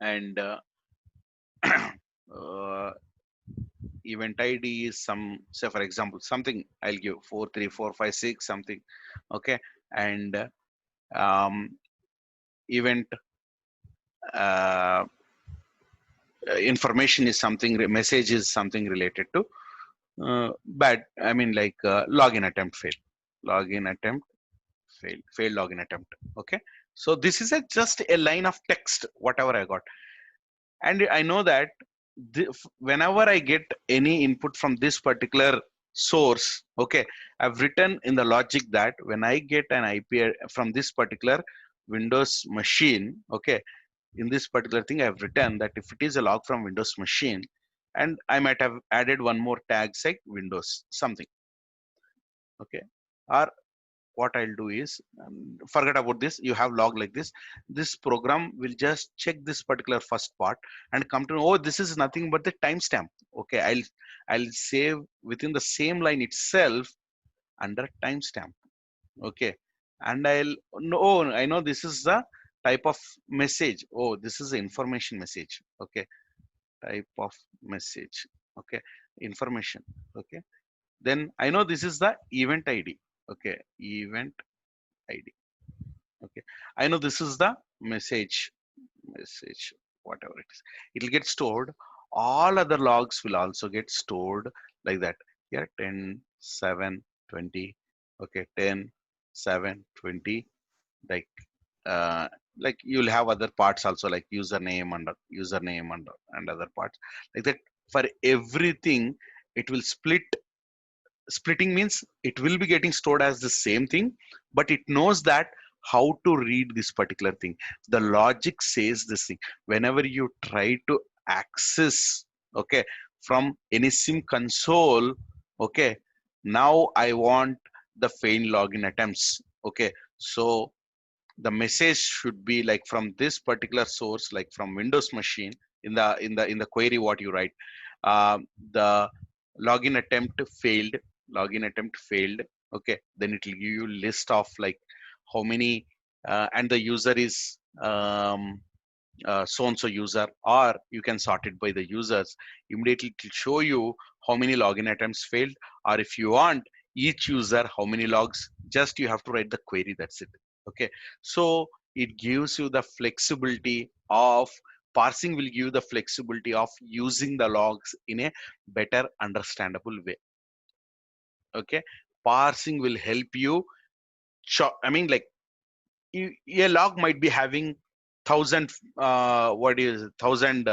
and uh, event ID is some, say for example, something I'll give 43456 something. Okay, and event information is something, message is something related to bad. I mean, like login attempt failed. Login attempt failed. Failed login attempt. Okay. So this is a just a line of text, whatever I got, and I know that whenever I get any input from this particular source, okay, I've written in the logic that when I get an IP from this particular Windows machine, okay, in this particular thing I've written that if it is a log from Windows machine, and I might have added one more tag like Windows something, okay, or what I'll do is, forget about this. You have log like this. This program will just check this particular first part and come to know, oh, this is nothing but the timestamp. Okay, I'll save within the same line itself under timestamp. Okay, and I'll no, oh, I know this is the type of message. Oh, this is the information message. Okay, type of message. Okay, information. Okay, then I know this is the event ID. Okay, event ID. Okay, I know this is the message, whatever it is. It'll get stored. All other logs will also get stored like that. Here 10, 7, 20. Okay, 10, 7, 20. Like uh, like you'll have other parts also like username and other parts like that. For everything, it will split. Splitting means it will be getting stored as the same thing, but it knows that how to read this particular thing. The logic says this thing. Whenever you try to access, okay, from any sim console, okay, now I want the failed login attempts. Okay, so the message should be like from this particular source, like from Windows machine. In the query what you write, the login attempt failed. Login attempt failed. Okay, then it will give you list of like how many, and the user is so and so user, or you can sort it by the users. Immediately it will show you how many login attempts failed, or if you want each user how many logs, just you have to write the query, that's it. Okay, so it gives you the flexibility of parsing, will give you the flexibility of using the logs in a better understandable way. Okay, parsing will help you. I mean, like a log might be having thousand what is thousand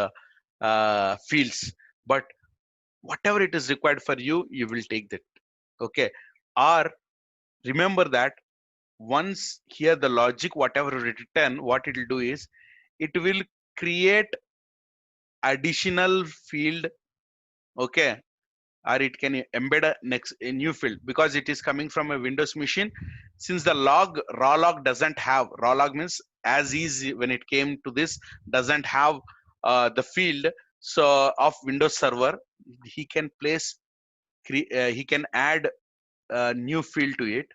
fields, but whatever it is required for you, you will take that. Okay, or remember that once here the logic whatever written, what it will do is it will create additional field. Okay, or it can embed a new field because it is coming from a Windows machine. Since the raw log doesn't have, raw log means as easy when it came to this, doesn't have the field so of Windows server, he can place he can add a new field to it,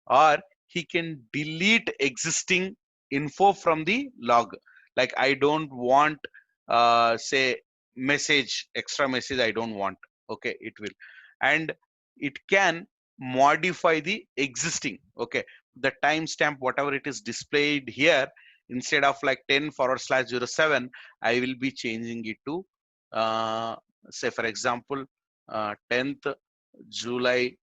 or he can delete existing info from the log. Like I don't want say message, extra message I don't want. Okay, it will, and it can modify the existing. Okay, the timestamp whatever it is displayed here, instead of like 10/07, I will be changing it to say for example 10th July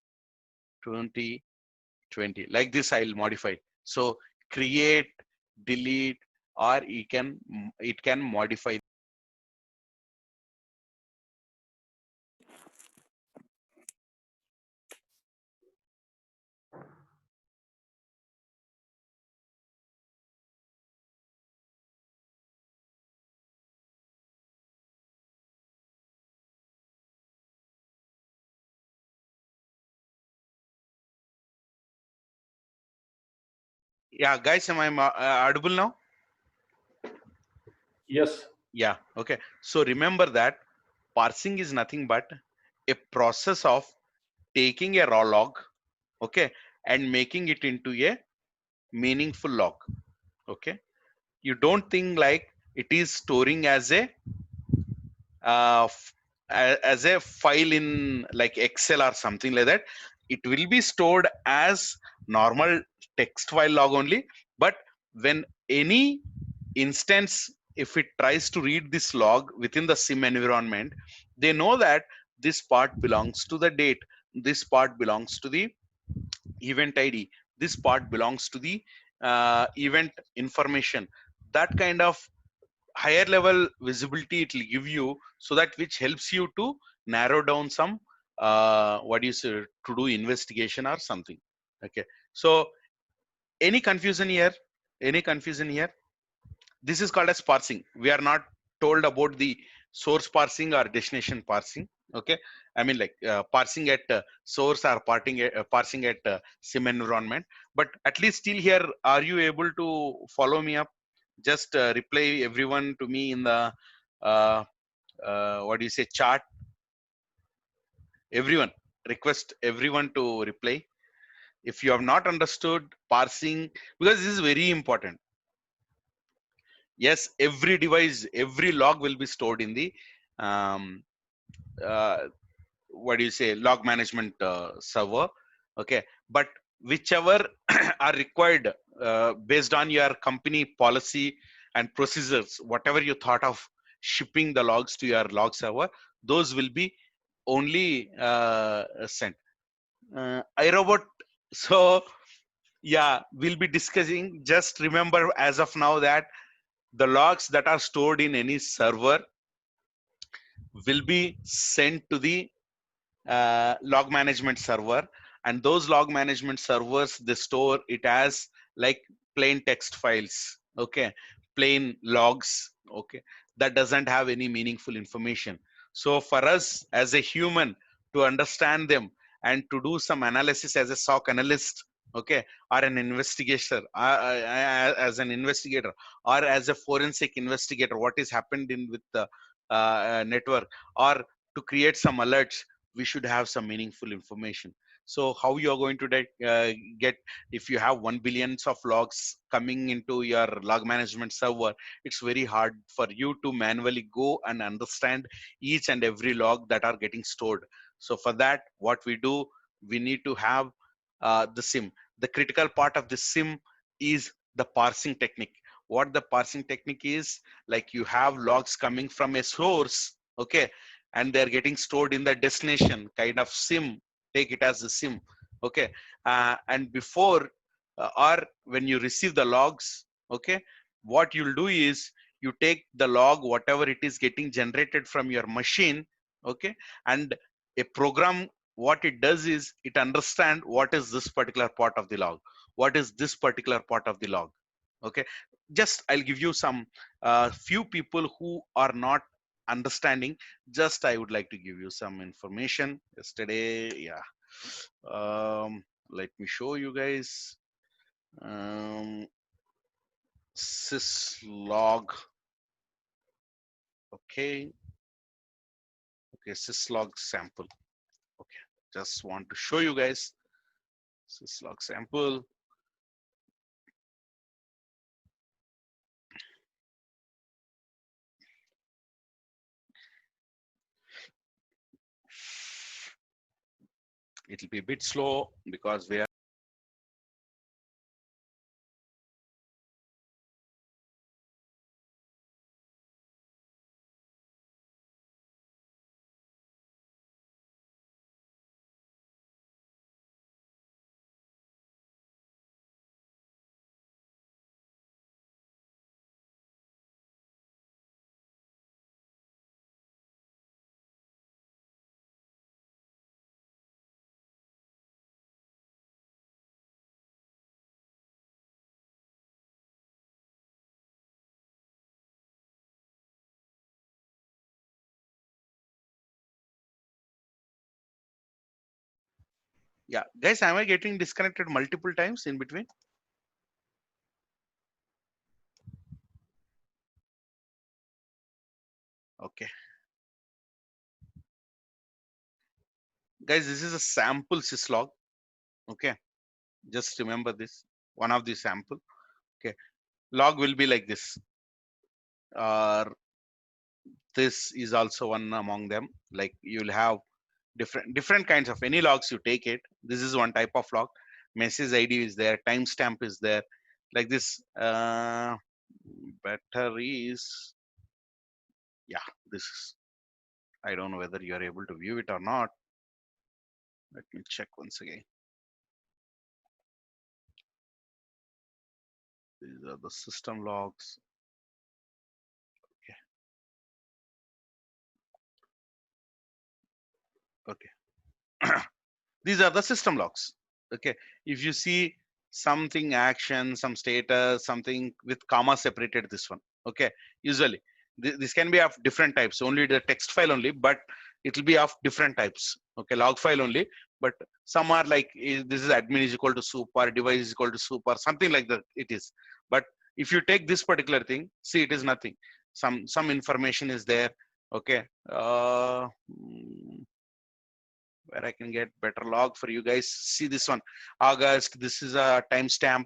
2020, like this I'll modify. So create, delete, or it can modify. Yeah, guys, am I audible now? Yes. Yeah, okay. So remember that parsing is nothing but a process of taking a raw log, okay, and making it into a meaningful log. Okay, you don't think like it is storing as a as a file in like Excel or something like that. It will be stored as normal text file log only. But when any instance, if it tries to read this log within the sim environment, they know that this part belongs to the date, this part belongs to the event id, this part belongs to the event information. That kind of higher level visibility it will give you, so that which helps you to narrow down some what do you say, to do investigation or something. Okay, so any confusion here, any confusion here? This is called as parsing. We are not told about the source parsing or destination parsing. Okay, I mean like parsing at source or parsing at sim environment. But at least still here, are you able to follow me up? Just reply everyone to me in the uh, what do you say, chat. Everyone, request everyone to reply if you have not understood parsing, because this is very important. Yes, every device, every log will be stored in the um, uh, what do you say, log management server. Okay, but whichever are required based on your company policy and procedures, whatever you thought of shipping the logs to your log server, those will be only sent. iRobot. So yeah, we'll be discussing. Just remember as of now that the logs that are stored in any server will be sent to the log management server, and those log management servers, they store it as like plain text files. Okay, plain logs. Okay, that doesn't have any meaningful information. So for us as a human to understand them and to do some analysis as a SOC analyst, okay, or an investigator, as an investigator, or as a forensic investigator, what is happened in with the network, or to create some alerts, we should have some meaningful information. So how you are going to get, if you have 1 billions of logs coming into your log management server, it's very hard for you to manually go and understand each and every log that are getting stored. So for that, what we do, we need to have the sim. The critical part of the sim is the parsing technique. What the parsing technique is, like you have logs coming from a source, okay, and they're getting stored in the destination kind of sim. Take it as a sim. Okay, and before or when you receive the logs, okay, what you'll do is you take the log, whatever it is getting generated from your machine, okay, and a program, what it does is it understand what is this particular part of the log, what is this particular part of the log. Okay, just I'll give you some few people who are not understanding. Just I would like to give you some information yesterday. Yeah, let me show you guys. um, syslog. Okay, okay, syslog sample. Okay, just want to show you guys syslog sample. It'll be a bit slow because we are yeah, guys, am I getting disconnected multiple times in between? Okay, guys, this is a sample syslog. Okay, just remember this, one of the sample. Okay, log will be like this, or this is also one among them. Like you'll have different kinds of any logs you take it. This is one type of log. Message id is there, timestamp is there, like this. Better is, yeah, this is, I don't know whether you are able to view it or not. Let me check once again. These are the system logs. Okay. These are the system logs. Okay. If you see something action, some status, something with comma separated, this one. Okay. Usually this can be of different types, only the text file only, but it will be of different types. Okay. Log file only, but some are like this is admin is equal to super, device is equal to super, something like that it is. But if you take this particular thing, see, it is nothing. Some information is there. Okay. Where I can get better log for you guys. See this one, August. This is a timestamp.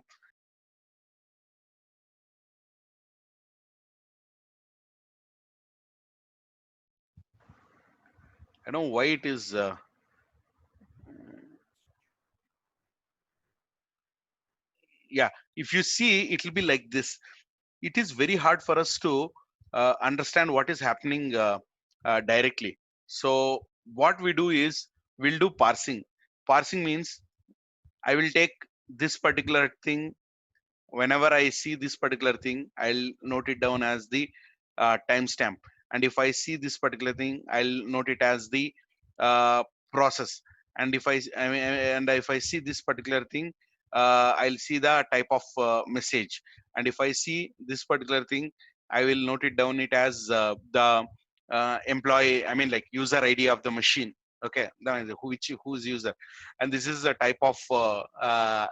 I don't know why it is. Yeah, if you see, it will be like this. It is very hard for us to understand what is happening directly. So what we do is we'll do parsing. Parsing means I will take this particular thing. Whenever I see this particular thing, I'll note it down as the timestamp. And if I see this particular thing, I'll note it as the process. And I mean, and if I see this particular thing, I'll see the type of message. And if I see this particular thing, I will note it down it as the employee. I mean, like user ID of the machine. Okay, who's user, and this is a type of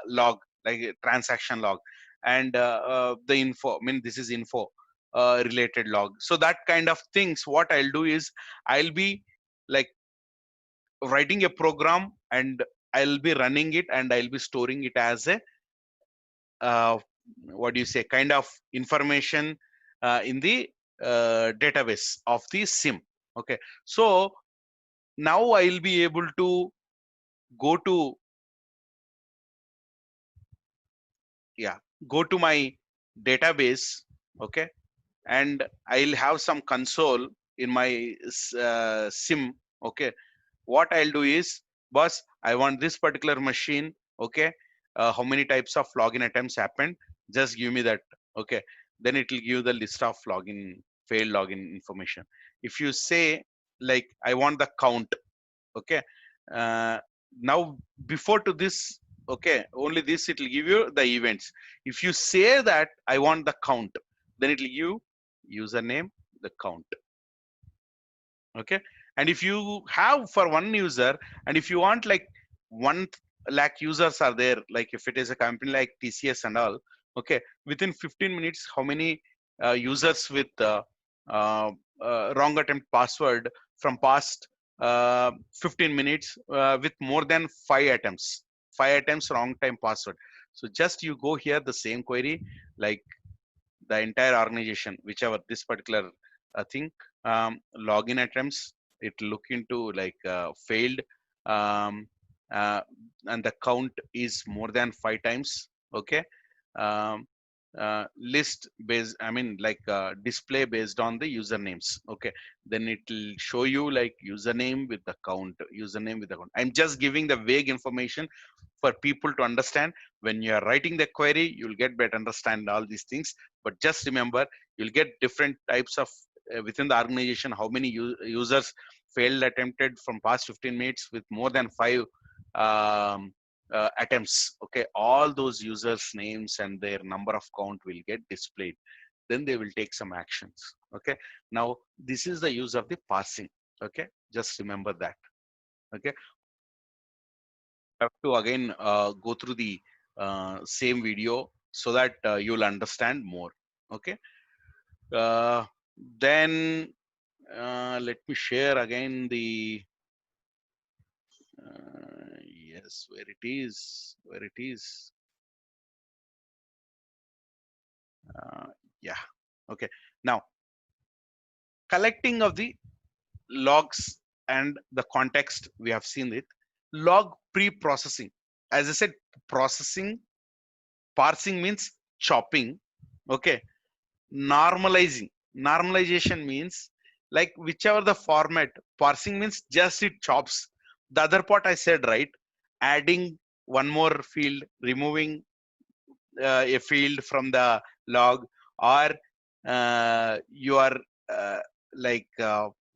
log, like a transaction log, and the info, I mean, this is info related log. So that kind of things, what I'll do is I'll be like writing a program, and I'll be running it, and I'll be storing it as a uh, what do you say, kind of information in the database of the sim. Okay, so now I'll be able to go to, yeah, go to my database. Okay, and I'll have some console in my sim. Okay, what I'll do is, boss, I want this particular machine. Okay, how many types of login attempts happened? Just give me that. Okay, then it will give the list of login failed login information. If you say like I want the count, okay, uh, now before to this, okay, only this it will give you the events. If you say that I want the count, then it will give username, the count. Okay, and if you have for one user, and if you want like 1 lakh users are there, like if it is a company like TCS and all, okay, within 15 minutes how many users with uh, wrong attempt password from past 15 minutes with more than 5 attempts wrong time password. So just you go here the same query, like the entire organization, whichever this particular thing, login attempts, it look into like failed, um, uh, and the count is more than 5 times. Okay, um, list based, I mean, like display based on the usernames. Okay, then it will show you like username with the count, username with the count. I'm just giving the vague information for people to understand. When you are writing the query, you'll get better understand all these things. But just remember, you'll get different types of within the organization, how many users failed attempted from past 15 minutes with more than 5 attempts. Okay, all those users names and their number of count will get displayed, then they will take some actions. Okay, now this is the use of the parsing. Okay, just remember that. Okay, have to again go through the same video so that you'll understand more. Okay, uh, then let me share again the yes, where it is, where it is. uh, yeah, okay, now collecting of the logs and the context, we have seen it. Log pre-processing, as I said, processing. Parsing means chopping. Okay, normalizing, normalization means like whichever the format. Parsing means just it chops. The other part I said, right? Adding one more field, removing a field from the log, or you are uh, like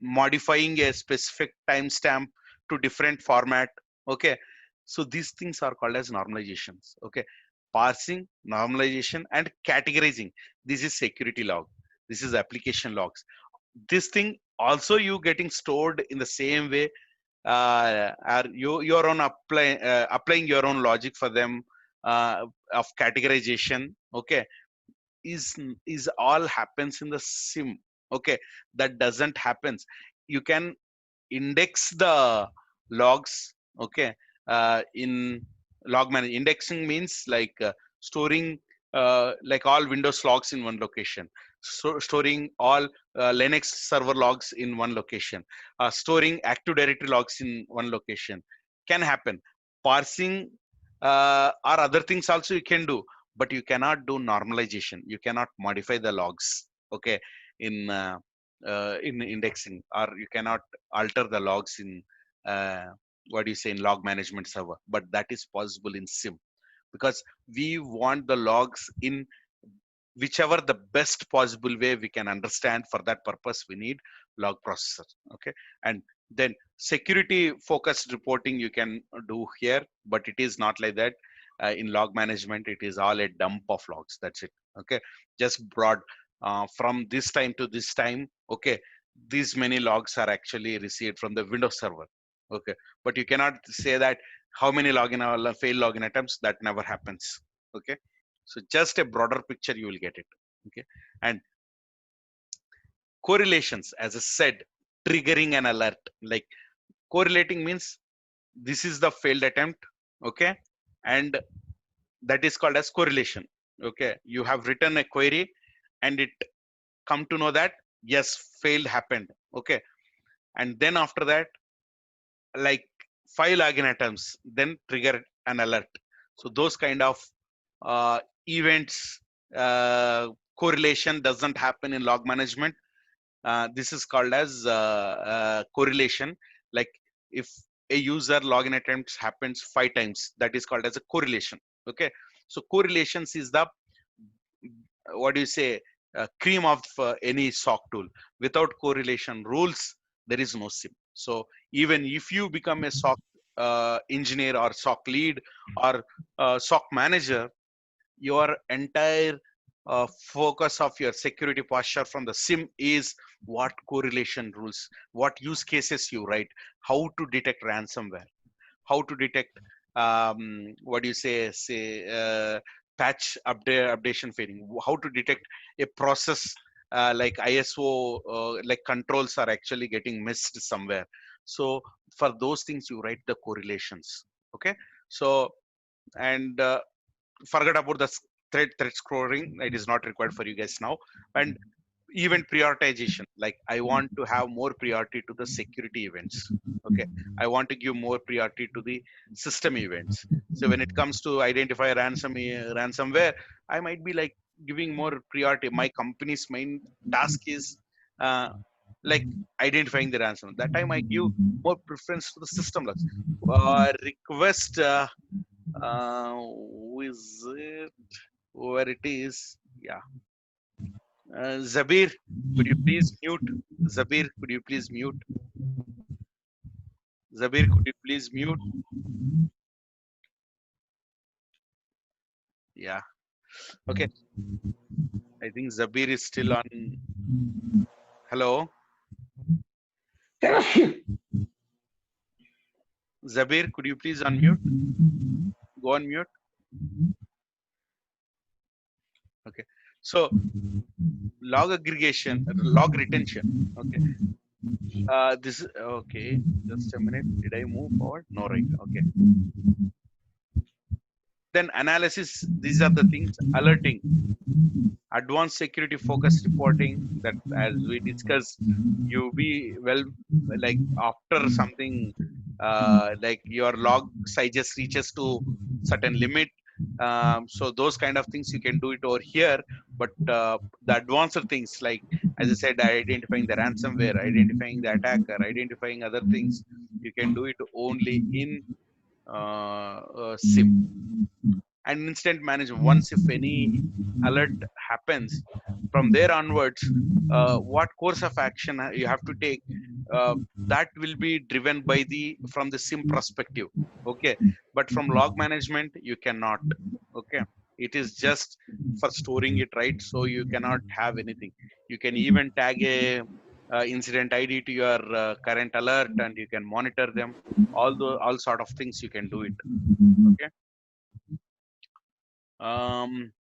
modifying a specific timestamp to different format. Okay, so these things are called as normalizations. Okay, parsing, normalization, and categorizing. This is security log. This is application logs. This thing also you getting stored in the same way. Are you your own applying your own logic for them of categorization. Okay, is all happens in the sim. Okay, that doesn't happens. You can index the logs. Okay, in log manage, indexing means like storing like all Windows logs in one location, so storing all Linux server logs in one location, storing Active Directory logs in one location can happen. Parsing or other things also you can do, but you cannot do normalization. You cannot modify the logs. Okay, in indexing, or you cannot alter the logs in what do you say, in log management server. But that is possible in sim, because we want the logs in whichever the best possible way we can understand. For that purpose we need log processor. Okay, and then security focused reporting you can do here, but it is not like that. In log management it is all a dump of logs, that's it. Okay, just broad, from this time to this time. Okay, these many logs are actually received from the Windows server. Okay, but you cannot say that how many login or fail login attempts. That never happens. Okay, so just a broader picture you will get it. Okay, and correlations, as I said, triggering an alert. Like correlating means this is the failed attempt. Okay, and that is called as correlation. Okay, you have written a query and it come to know that yes, failed happened. Okay, and then after that, like 5 login attempts then trigger an alert. So those kind of events, correlation doesn't happen in log management. This is called as correlation. Like if a user login attempts happens 5 times, that is called as a correlation. Okay, so correlations is the, what do you say, cream of any SOC tool. Without correlation rules, there is no sim. So even if you become a SOC engineer or SOC lead or SOC manager, your entire focus of your security posture from the sim is what correlation rules, what use cases you write, how to detect ransomware, how to detect what do you say patch updation failing, how to detect a process like ISO like controls are actually getting missed somewhere. So for those things you write the correlations. Okay, so and forget about the thread scoring, it is not required for you guys now. And event prioritization, like I want to have more priority to the security events. Okay, I want to give more priority to the system events. So when it comes to identify ransomware, I might be like giving more priority. My company's main task is uh, like identifying the ransom. That time I give more preference to the system logs. Request who is it, where it is. Yeah, Zabir, could you please mute? Zabir, could you please mute? Zabir, could you please mute? Yeah. Okay. I think Zabir is still on. Hello. Zabir, could you please unmute? Go on mute. Okay. So log aggregation, log retention. Okay. This is okay. Just a minute. Did I move forward? No, right. Okay. Then analysis. These are the things. Alerting, advanced security focused reporting, that as we discussed, you be well, like after something like your log sizes reaches to certain limit, so those kind of things you can do it over here. But the advanced things, like as I said, identifying the ransomware, identifying the attacker, identifying other things, you can do it only in SIM. And incident management, once if any alert happens, from there onwards, what course of action you have to take, uh, that will be driven by the from the SIM perspective. Okay, but from log management you cannot. Okay, it is just for storing it, right? So you cannot have anything. You can even tag a incident ID to your current alert, and you can monitor them. All sort of things you can do it. Okay. um,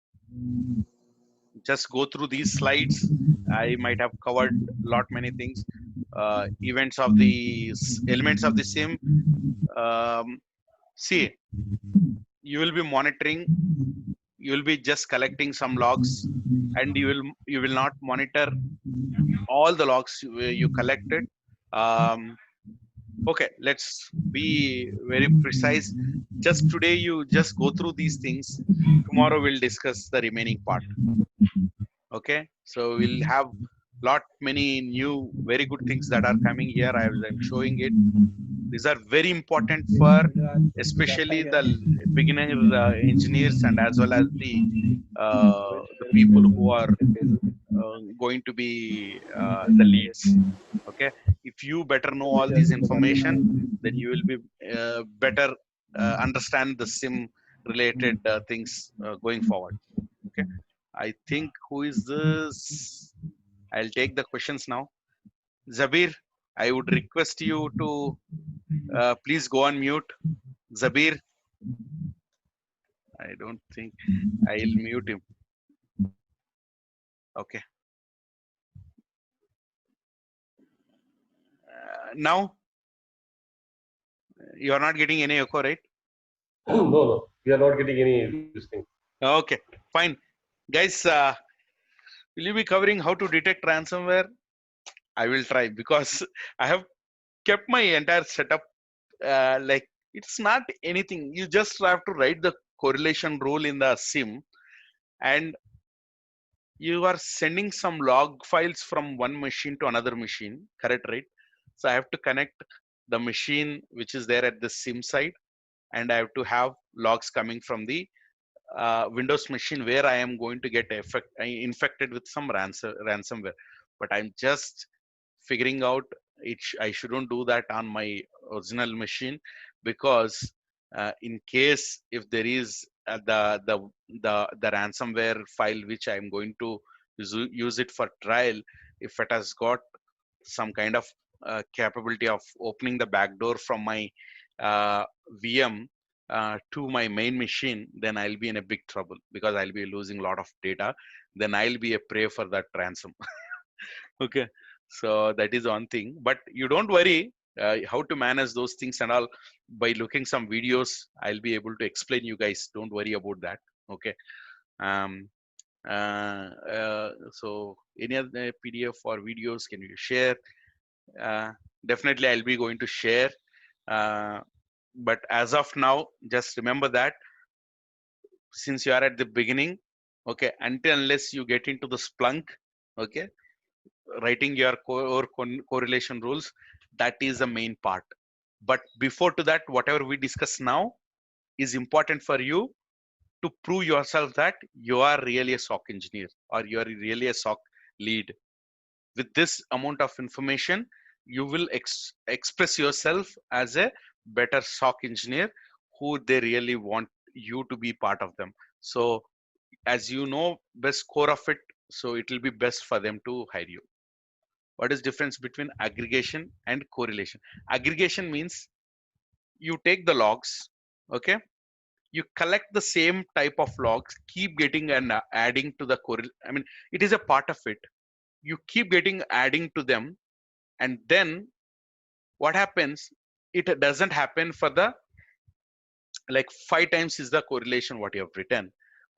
just go through these slides. I might have covered lot many things. Events of the elements of the SIM. um, See, you will be monitoring, you will be just collecting some logs, and you will not monitor all the logs you collected. um, okay, let's be very precise. Just today you just go through these things. Tomorrow we'll discuss the remaining part. Okay, so we'll have lot many new very good things that are coming here. I'm showing it. These are very important for especially the beginner engineers, and as well as the people who are going to be the leads. Okay, if you better know all these information, then you will be better understand the SIM related things going forward. Okay, I think who is this? I'll take the questions now. Zabir, I would request you to please go on mute. Zabir, I don't think I'll mute him. Okay. Now you are not getting any echo, right? No, no, we are not getting any this thing. Okay, fine. Guys, will you be covering how to detect ransomware? I will try, because I have kept my entire setup like it's not anything. You just have to write the correlation rule in the SIM, and you are sending some log files from one machine to another machine, correct, right? So I have to connect the machine which is there at the SIM side, and I have to have logs coming from the Windows machine where I am going to get infected with some ransomware. But I'm just figuring out I shouldn't do that on my original machine, because in case if there is the ransomware file which I'm going to use it for trial, if it has got some kind of capability of opening the back door from my VM to my main machine, then I'll be in a big trouble, because I'll be losing a lot of data. Then I'll be a prey for that ransom. Okay, so that is one thing. But you don't worry, how to manage those things and all. By looking some videos, I'll be able to explain you guys. Don't worry about that. Okay. Um, so any other PDF or videos can you share? uh, Definitely I'll be going to share. uh, but as of now, just remember that since you are at the beginning, okay, until unless you get into the Splunk, okay, writing your correlation rules, that is the main part. But before to that, whatever we discuss now is important for you to prove yourself that you are really a SOC engineer, or you are really a SOC lead. With this amount of information, you will express yourself as a better SOC engineer who they really want you to be part of them. So as you know best core of it, so it will be best for them to hire you. What is difference between aggregation and correlation? Aggregation means you take the logs, okay, you collect the same type of logs, keep getting and adding to the I mean, it is a part of it. You keep getting adding to them, and then what happens, it doesn't happen for the like 5 times is the correlation what you have written,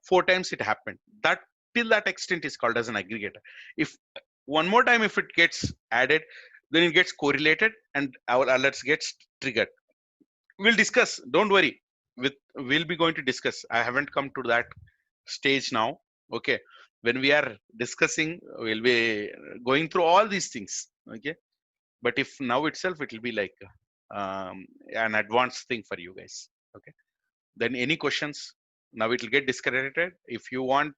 4 times it happened. That till that extent is called as an aggregator. If one more time if it gets added, then it gets correlated and our alerts gets triggered. We'll discuss, don't worry. With We'll be going to discuss. I haven't come to that stage now. Okay, when we are discussing, we'll be going through all these things. Okay, but if now itself it will be like an advanced thing for you guys. Okay, then any questions? Now it will get disconnected. If you want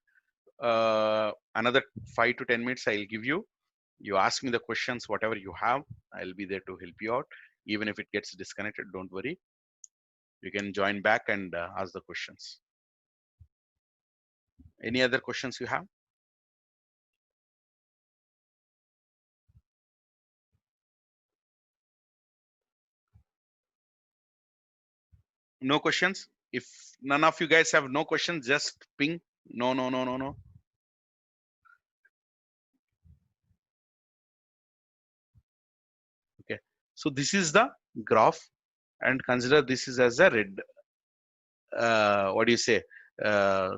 another 5 to 10 minutes, I'll give you. You ask me the questions, whatever you have, I'll be there to help you out. Even if it gets disconnected, don't worry, you can join back and ask the questions. Any other questions you have? No questions? If none of you guys have no questions, just ping. No, no, no, no, no. Okay. So this is the graph, and consider this is as a red. What do you say?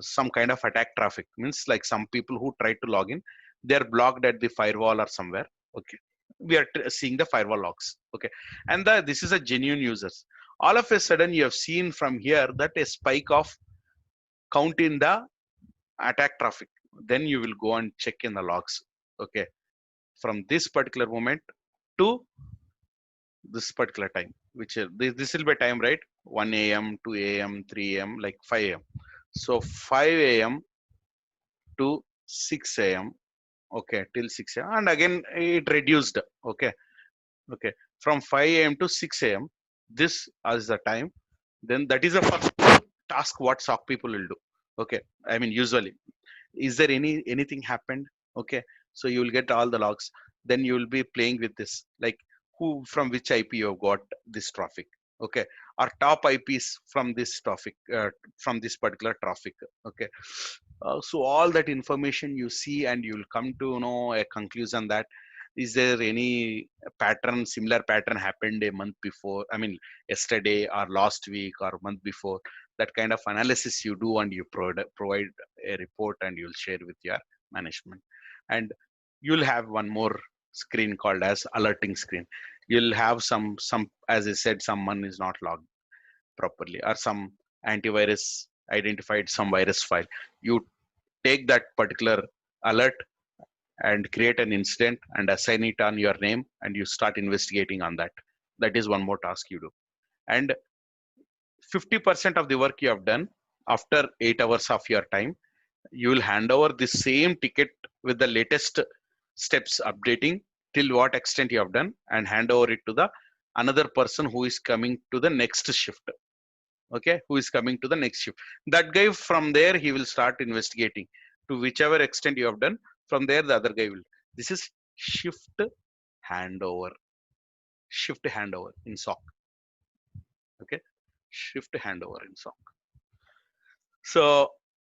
Some kind of attack traffic, means like some people who try to log in, they're blocked at the firewall or somewhere. Okay. We are seeing the firewall logs. Okay. And this is a genuine users. All of a sudden, you have seen from here that a spike of count in the attack traffic. Then you will go and check in the logs. Okay, from this particular moment to this particular time, which this will be time, right? 1 a.m, 2 a.m, 3 a.m, like 5 a.m. So 5 a.m to 6 a.m. Okay, till 6 a.m, and again it reduced. Okay. Okay, from 5 a.m to 6 a.m, this is the time. Then that is the first task what SOC people will do. Okay, I mean, usually, is there anything happened? Okay, so you will get all the logs. Then you will be playing with this, like who, from which IP you have got this traffic. Okay, our top IPs from this traffic, from this particular traffic. Okay, so all that information you see, and you will come to know a conclusion that is there any pattern, similar pattern happened a month before, I mean yesterday or last week or month before. That kind of analysis you do, and you provide a report, and you'll share with your management. And you'll have one more screen called as alerting screen. You'll have some, as I said, someone is not logged properly, or some antivirus identified some virus file. You take that particular alert and create an incident and assign it on your name, and you start investigating on that. That is one more task you do. And 50% of the work you have done, after 8 hours of your time, you will hand over the same ticket with the latest steps updating till what extent you have done, and hand over it to the another person who is coming to the next shift. Okay, who is coming to the next shift. That guy, from there he will start investigating to whichever extent you have done. From there the other guy will. This is shift handover. Shift handover in SOC. Okay, shift handover in SOC. So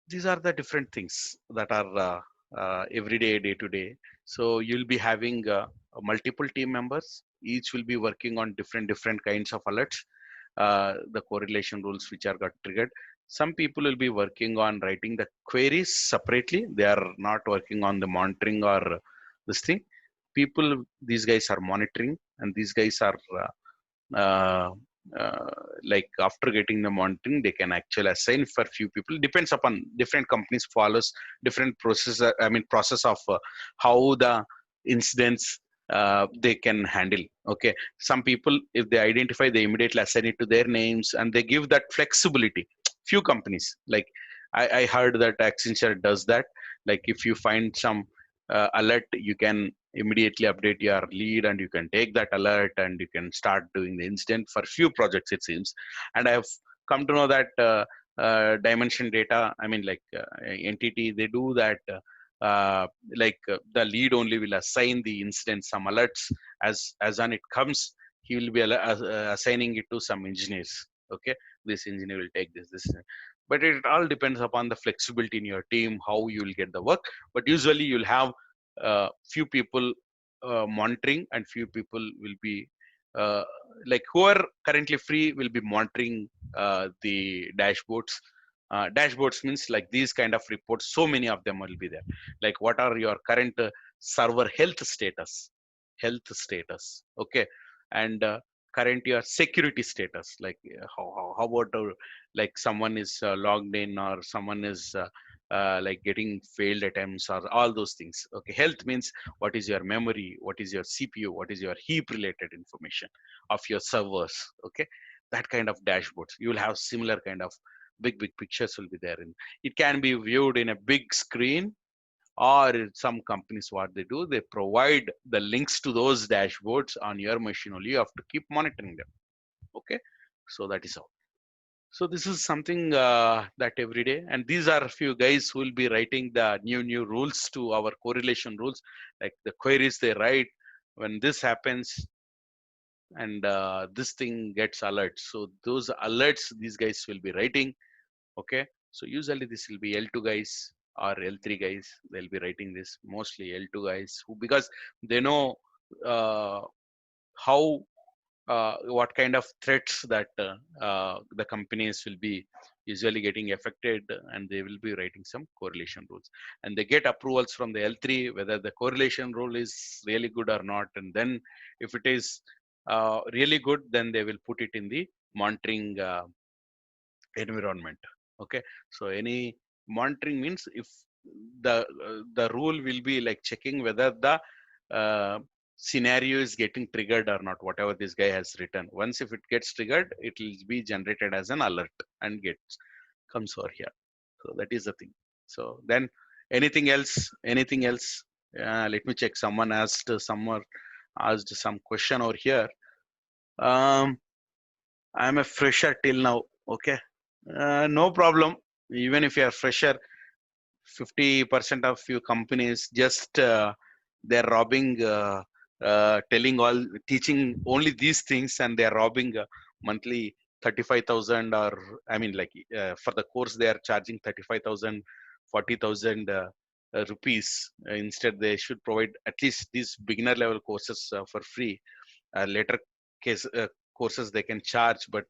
these are the different things that are every day, day to day. So you'll be having multiple team members. Each will be working on different kinds of alerts, the correlation rules which are got triggered. Some people will be working on writing the queries separately. They are not working on the monitoring or this thing. People, these guys are monitoring, and these guys are uh, like after getting the monitoring, they can actually assign for few people. Depends upon different companies follows different process, I mean process of how the incidents they can handle. Okay, some people, if they identify, they immediately assign it to their names, and they give that flexibility. Few companies, like I heard that Accenture does that. Like if you find some alert, you can immediately update your lead, and you can take that alert, and you can start doing the incident for few projects, it seems. And I have come to know that Dimension Data, I mean like entity, they do that. The lead only will assign the incident some alerts. As on it comes, he will be assigning it to some engineers. Okay, this engineer will take this. But it all depends upon the flexibility in your team, how you will get the work. But usually you'll have few people monitoring, and few people will be uh, like who are currently free will be monitoring the dashboards. Dashboards means like these kind of reports, so many of them will be there. Like what are your current server health status. Okay, and current your security status, like how about like someone is logged in, or someone is like getting failed attempts or all those things. Okay, health means what is your memory, what is your CPU, what is your heap related information of your servers. Okay, that kind of dashboards you will have similar kind of big pictures will be there, and it can be viewed in a big screen, or some companies what they do, they provide the links to those dashboards on your machine only. You have to keep monitoring them. Okay, so that is how. So this is something that every day, and these are a few guys who will be writing the new rules to our correlation rules, like the queries they write when this happens, and this thing gets alerts. So those alerts these guys will be writing. Okay, so usually this will be L2 guys or L3 guys. They'll be writing this, mostly L2 guys, who, because they know uh, how what kind of threats that the companies will be usually getting affected, and they will be writing some correlation rules, and they get approvals from the L3 whether the correlation rule is really good or not, and then if it is really good, then they will put it in the monitoring environment. Okay, so any monitoring means if the rule will be like checking whether the uh, scenario is getting triggered or not, whatever this guy has written. Once if it gets triggered, it will be generated as an alert and gets comes over here. So that is the thing. So then anything else, let me check. Someone asked some question over here. um I'm a fresher till now. Okay, no problem. Even if you are fresher, 50% of few companies just they're robbing, telling all, teaching only these things, and they're robbing monthly 35,000, or I mean, like for the course they are charging 35,000, 40,000 rupees. Instead, they should provide at least these beginner level courses for free. Later case courses they can charge, but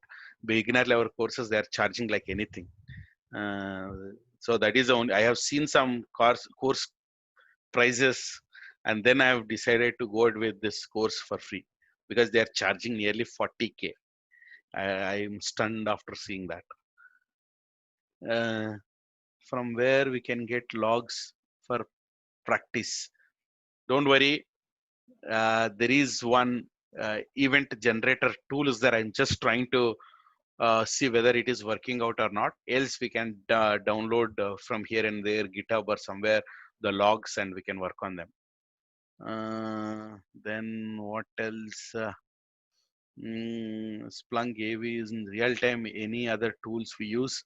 beginner level courses they are charging like anything. uh, so that is the only, I have seen some course prices, and then I have decided to go with this course for free, because they are charging nearly 40K. I am stunned after seeing that. uh, from where we can get logs for practice? Don't worry, there is one event generator tool is there. I'm just trying to see whether it is working out or not. Else we can download from here and there, GitHub or somewhere, the logs, and we can work on them. Then what else? Splunk AV is in real time. Any other tools we use?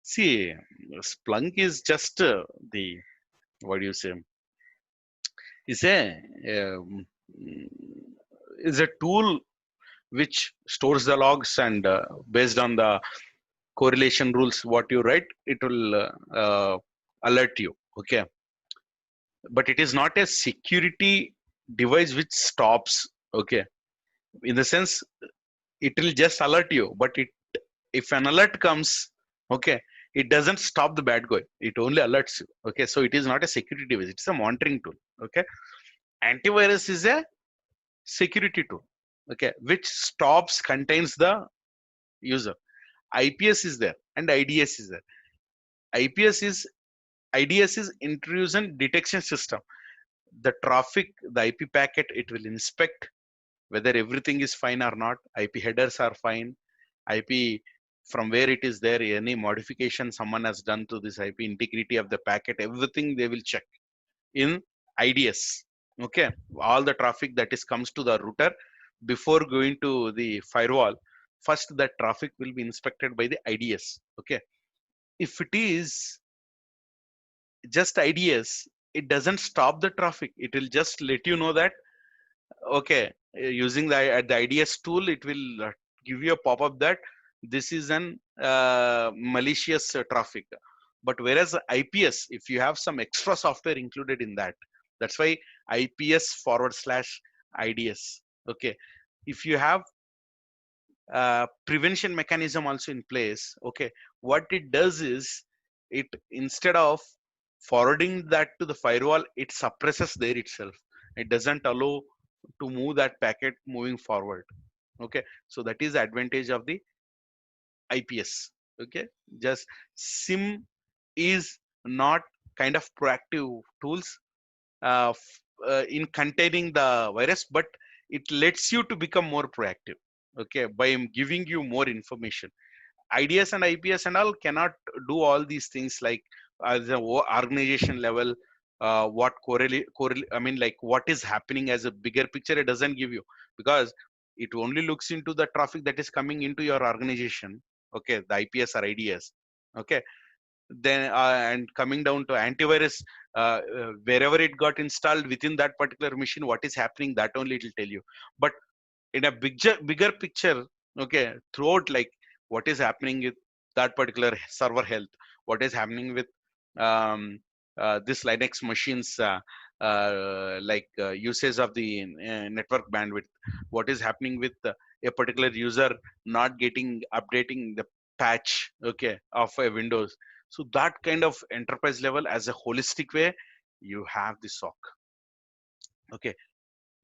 See, Splunk is just the, what do you say? Is um, is a tool which stores the logs, and based on the correlation rules what you write, it will alert you. Okay, but it is not a security device which stops. Okay, in the sense, it will just alert you, but it, if an alert comes, okay, it doesn't stop the bad guy, it only alerts you. Okay, so it is not a security device, it's a monitoring tool. Okay, antivirus is a security tool, okay, which stops, contains the user. IPS is there and IDS is there. IPS is IDS is intrusion detection system. The traffic, the IP packet, it will inspect whether everything is fine or not. IP headers are fine. IP from where it is there, any modification someone has done to this IP, integrity of the packet, everything they will check in IDS. Okay, all the traffic that is comes to the router before going to the firewall, first that traffic will be inspected by the IDS. Okay, if it is just IDS, it doesn't stop the traffic. It will just let you know that, okay, using the IDS tool, it will give you a pop-up that this is an malicious traffic. But whereas IPS, if you have some extra software included in that, that's why IPS forward slash IDS. Okay, if you have prevention mechanism also in place, okay, what it does is, it, instead of forwarding that to the firewall, it suppresses there itself. It doesn't allow to move that packet moving forward. Okay, so that is the advantage of the IPS. Okay, just SIM is not kind of proactive tools in containing the virus, but it lets you to become more proactive, okay, by giving you more information. IDS and IPS and all cannot do all these things, like as a organization level, what I mean, like what is happening as a bigger picture, it doesn't give you, because it only looks into the traffic that is coming into your organization, okay, the IPS or IDS, okay. Then and coming down to antivirus, wherever it got installed within that particular machine, what is happening, that only it will tell you. But in a bigger picture, okay, throughout, like what is happening with that particular server health, what is happening with um, this Linux machines, like usage of the network bandwidth, what is happening with a particular user not getting updating the patch, okay, of a Windows. So that kind of enterprise level as a holistic way, you have the SOC, okay.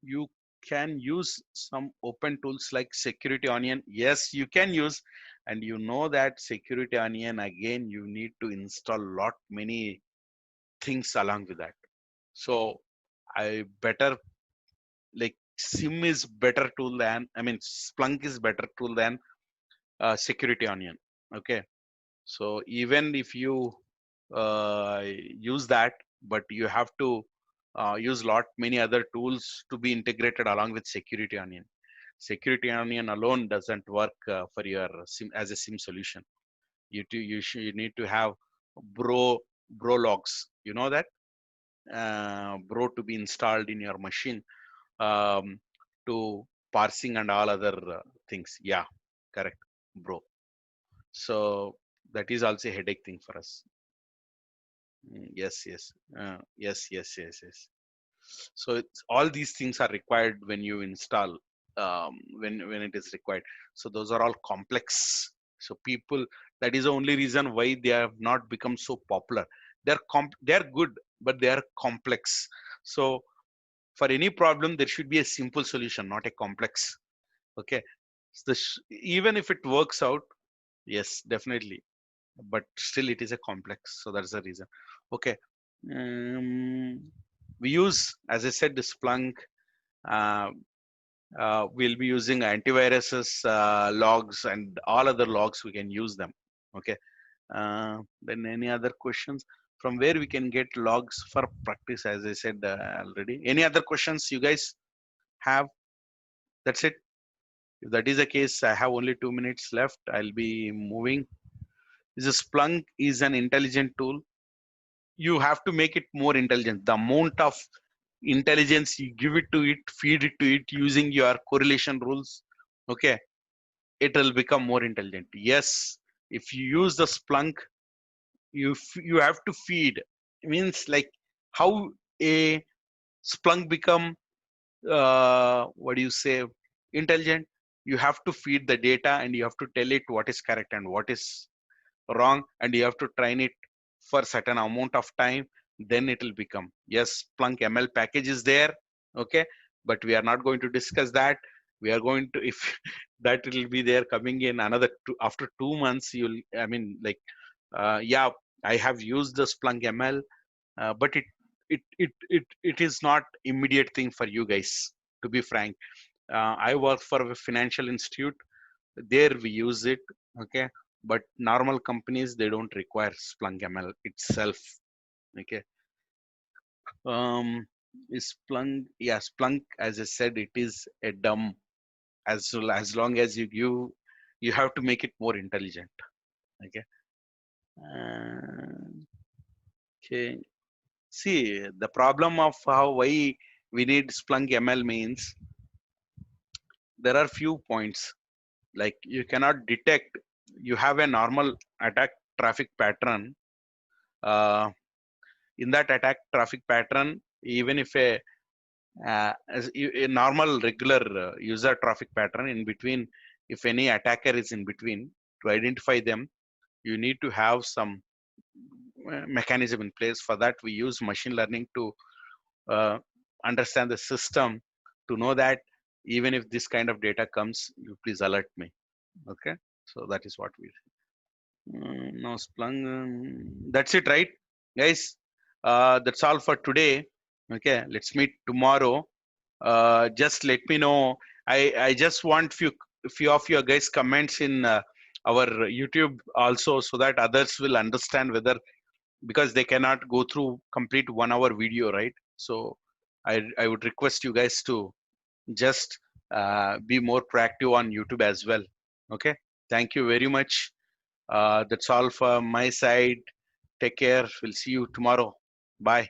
You can use some open tools like Security Onion. Yes, you can use, and you know that Security Onion, again, you need to install lot many things along with that. So I better, like, SIM is better tool than, I mean, Splunk is better tool than Security Onion, okay. So even if you use that, but you have to use lot many other tools to be integrated along with Security Onion. Security Onion alone doesn't work for your SIM as a SIM solution. You need to have Bro logs. You know that Bro to be installed in your machine, um, to parsing and all other things. Yeah, correct, Bro. So that is also a headache thing for us. Yes, yes, yes. So all these things are required when you install, when it is required. So those are all complex. So people, that is the only reason why they have not become so popular. They're good, but they are complex. So for any problem, there should be a simple solution, not a complex. Okay. So even if it works out, yes, definitely, but still it is a complex. So that's the reason. Okay. We use, as I said, the Splunk. uh, we'll be using antiviruses, logs, and all other logs, we can use them, okay. Then any other questions, from where we can get logs for practice, as I said already. Any other questions you guys have? That's it. If that is the case, I have only 2 minutes left, I'll be moving. Is a Splunk is an intelligent tool. You have to make it more intelligent. The amount of intelligence you give it to it, feed it to it using your correlation rules, okay, it will become more intelligent. Yes, if you use the Splunk, you have to feed. It means like how a Splunk become what do you say, intelligent. You have to feed the data and you have to tell it what is correct and what is wrong, and you have to train it for certain amount of time, then it will become. Yes, Splunk ML package is there, okay, but we are not going to discuss that. We are going to, if that will be there coming in another after 2 months, you'll, I mean, like, yeah, I have used the Splunk ML, but it is not immediate thing for you guys, to be frank. I work for a financial institute, there we use it, okay, but normal companies, they don't require Splunk ML itself, okay. um is Splunk, yeah, Splunk, as I said, it is a dumb, as long as you have to make it more intelligent, okay. uh, okay, see, the problem of how why we need Splunk ML means, there are few points, like you cannot detect, you have a normal attack traffic pattern. uh, in that attack traffic pattern, even if a normal regular user traffic pattern in between, if any attacker is in between, to identify them, you need to have some mechanism in place. For that, we use machine learning to uh, understand the system, to know that even if this kind of data comes, you please alert me, okay. So that is what we no Splunk, that's it, right? guys. That's all for today. Okay, let's meet tomorrow. Just let me know. I just want few of your guys comments in our YouTube also, so that others will understand whether, because they cannot go through complete 1 hour video, right? So I would request you guys to just be more proactive on YouTube as well. Okay, thank you very much. That's all from my side. Take care. We'll see you tomorrow. Bye.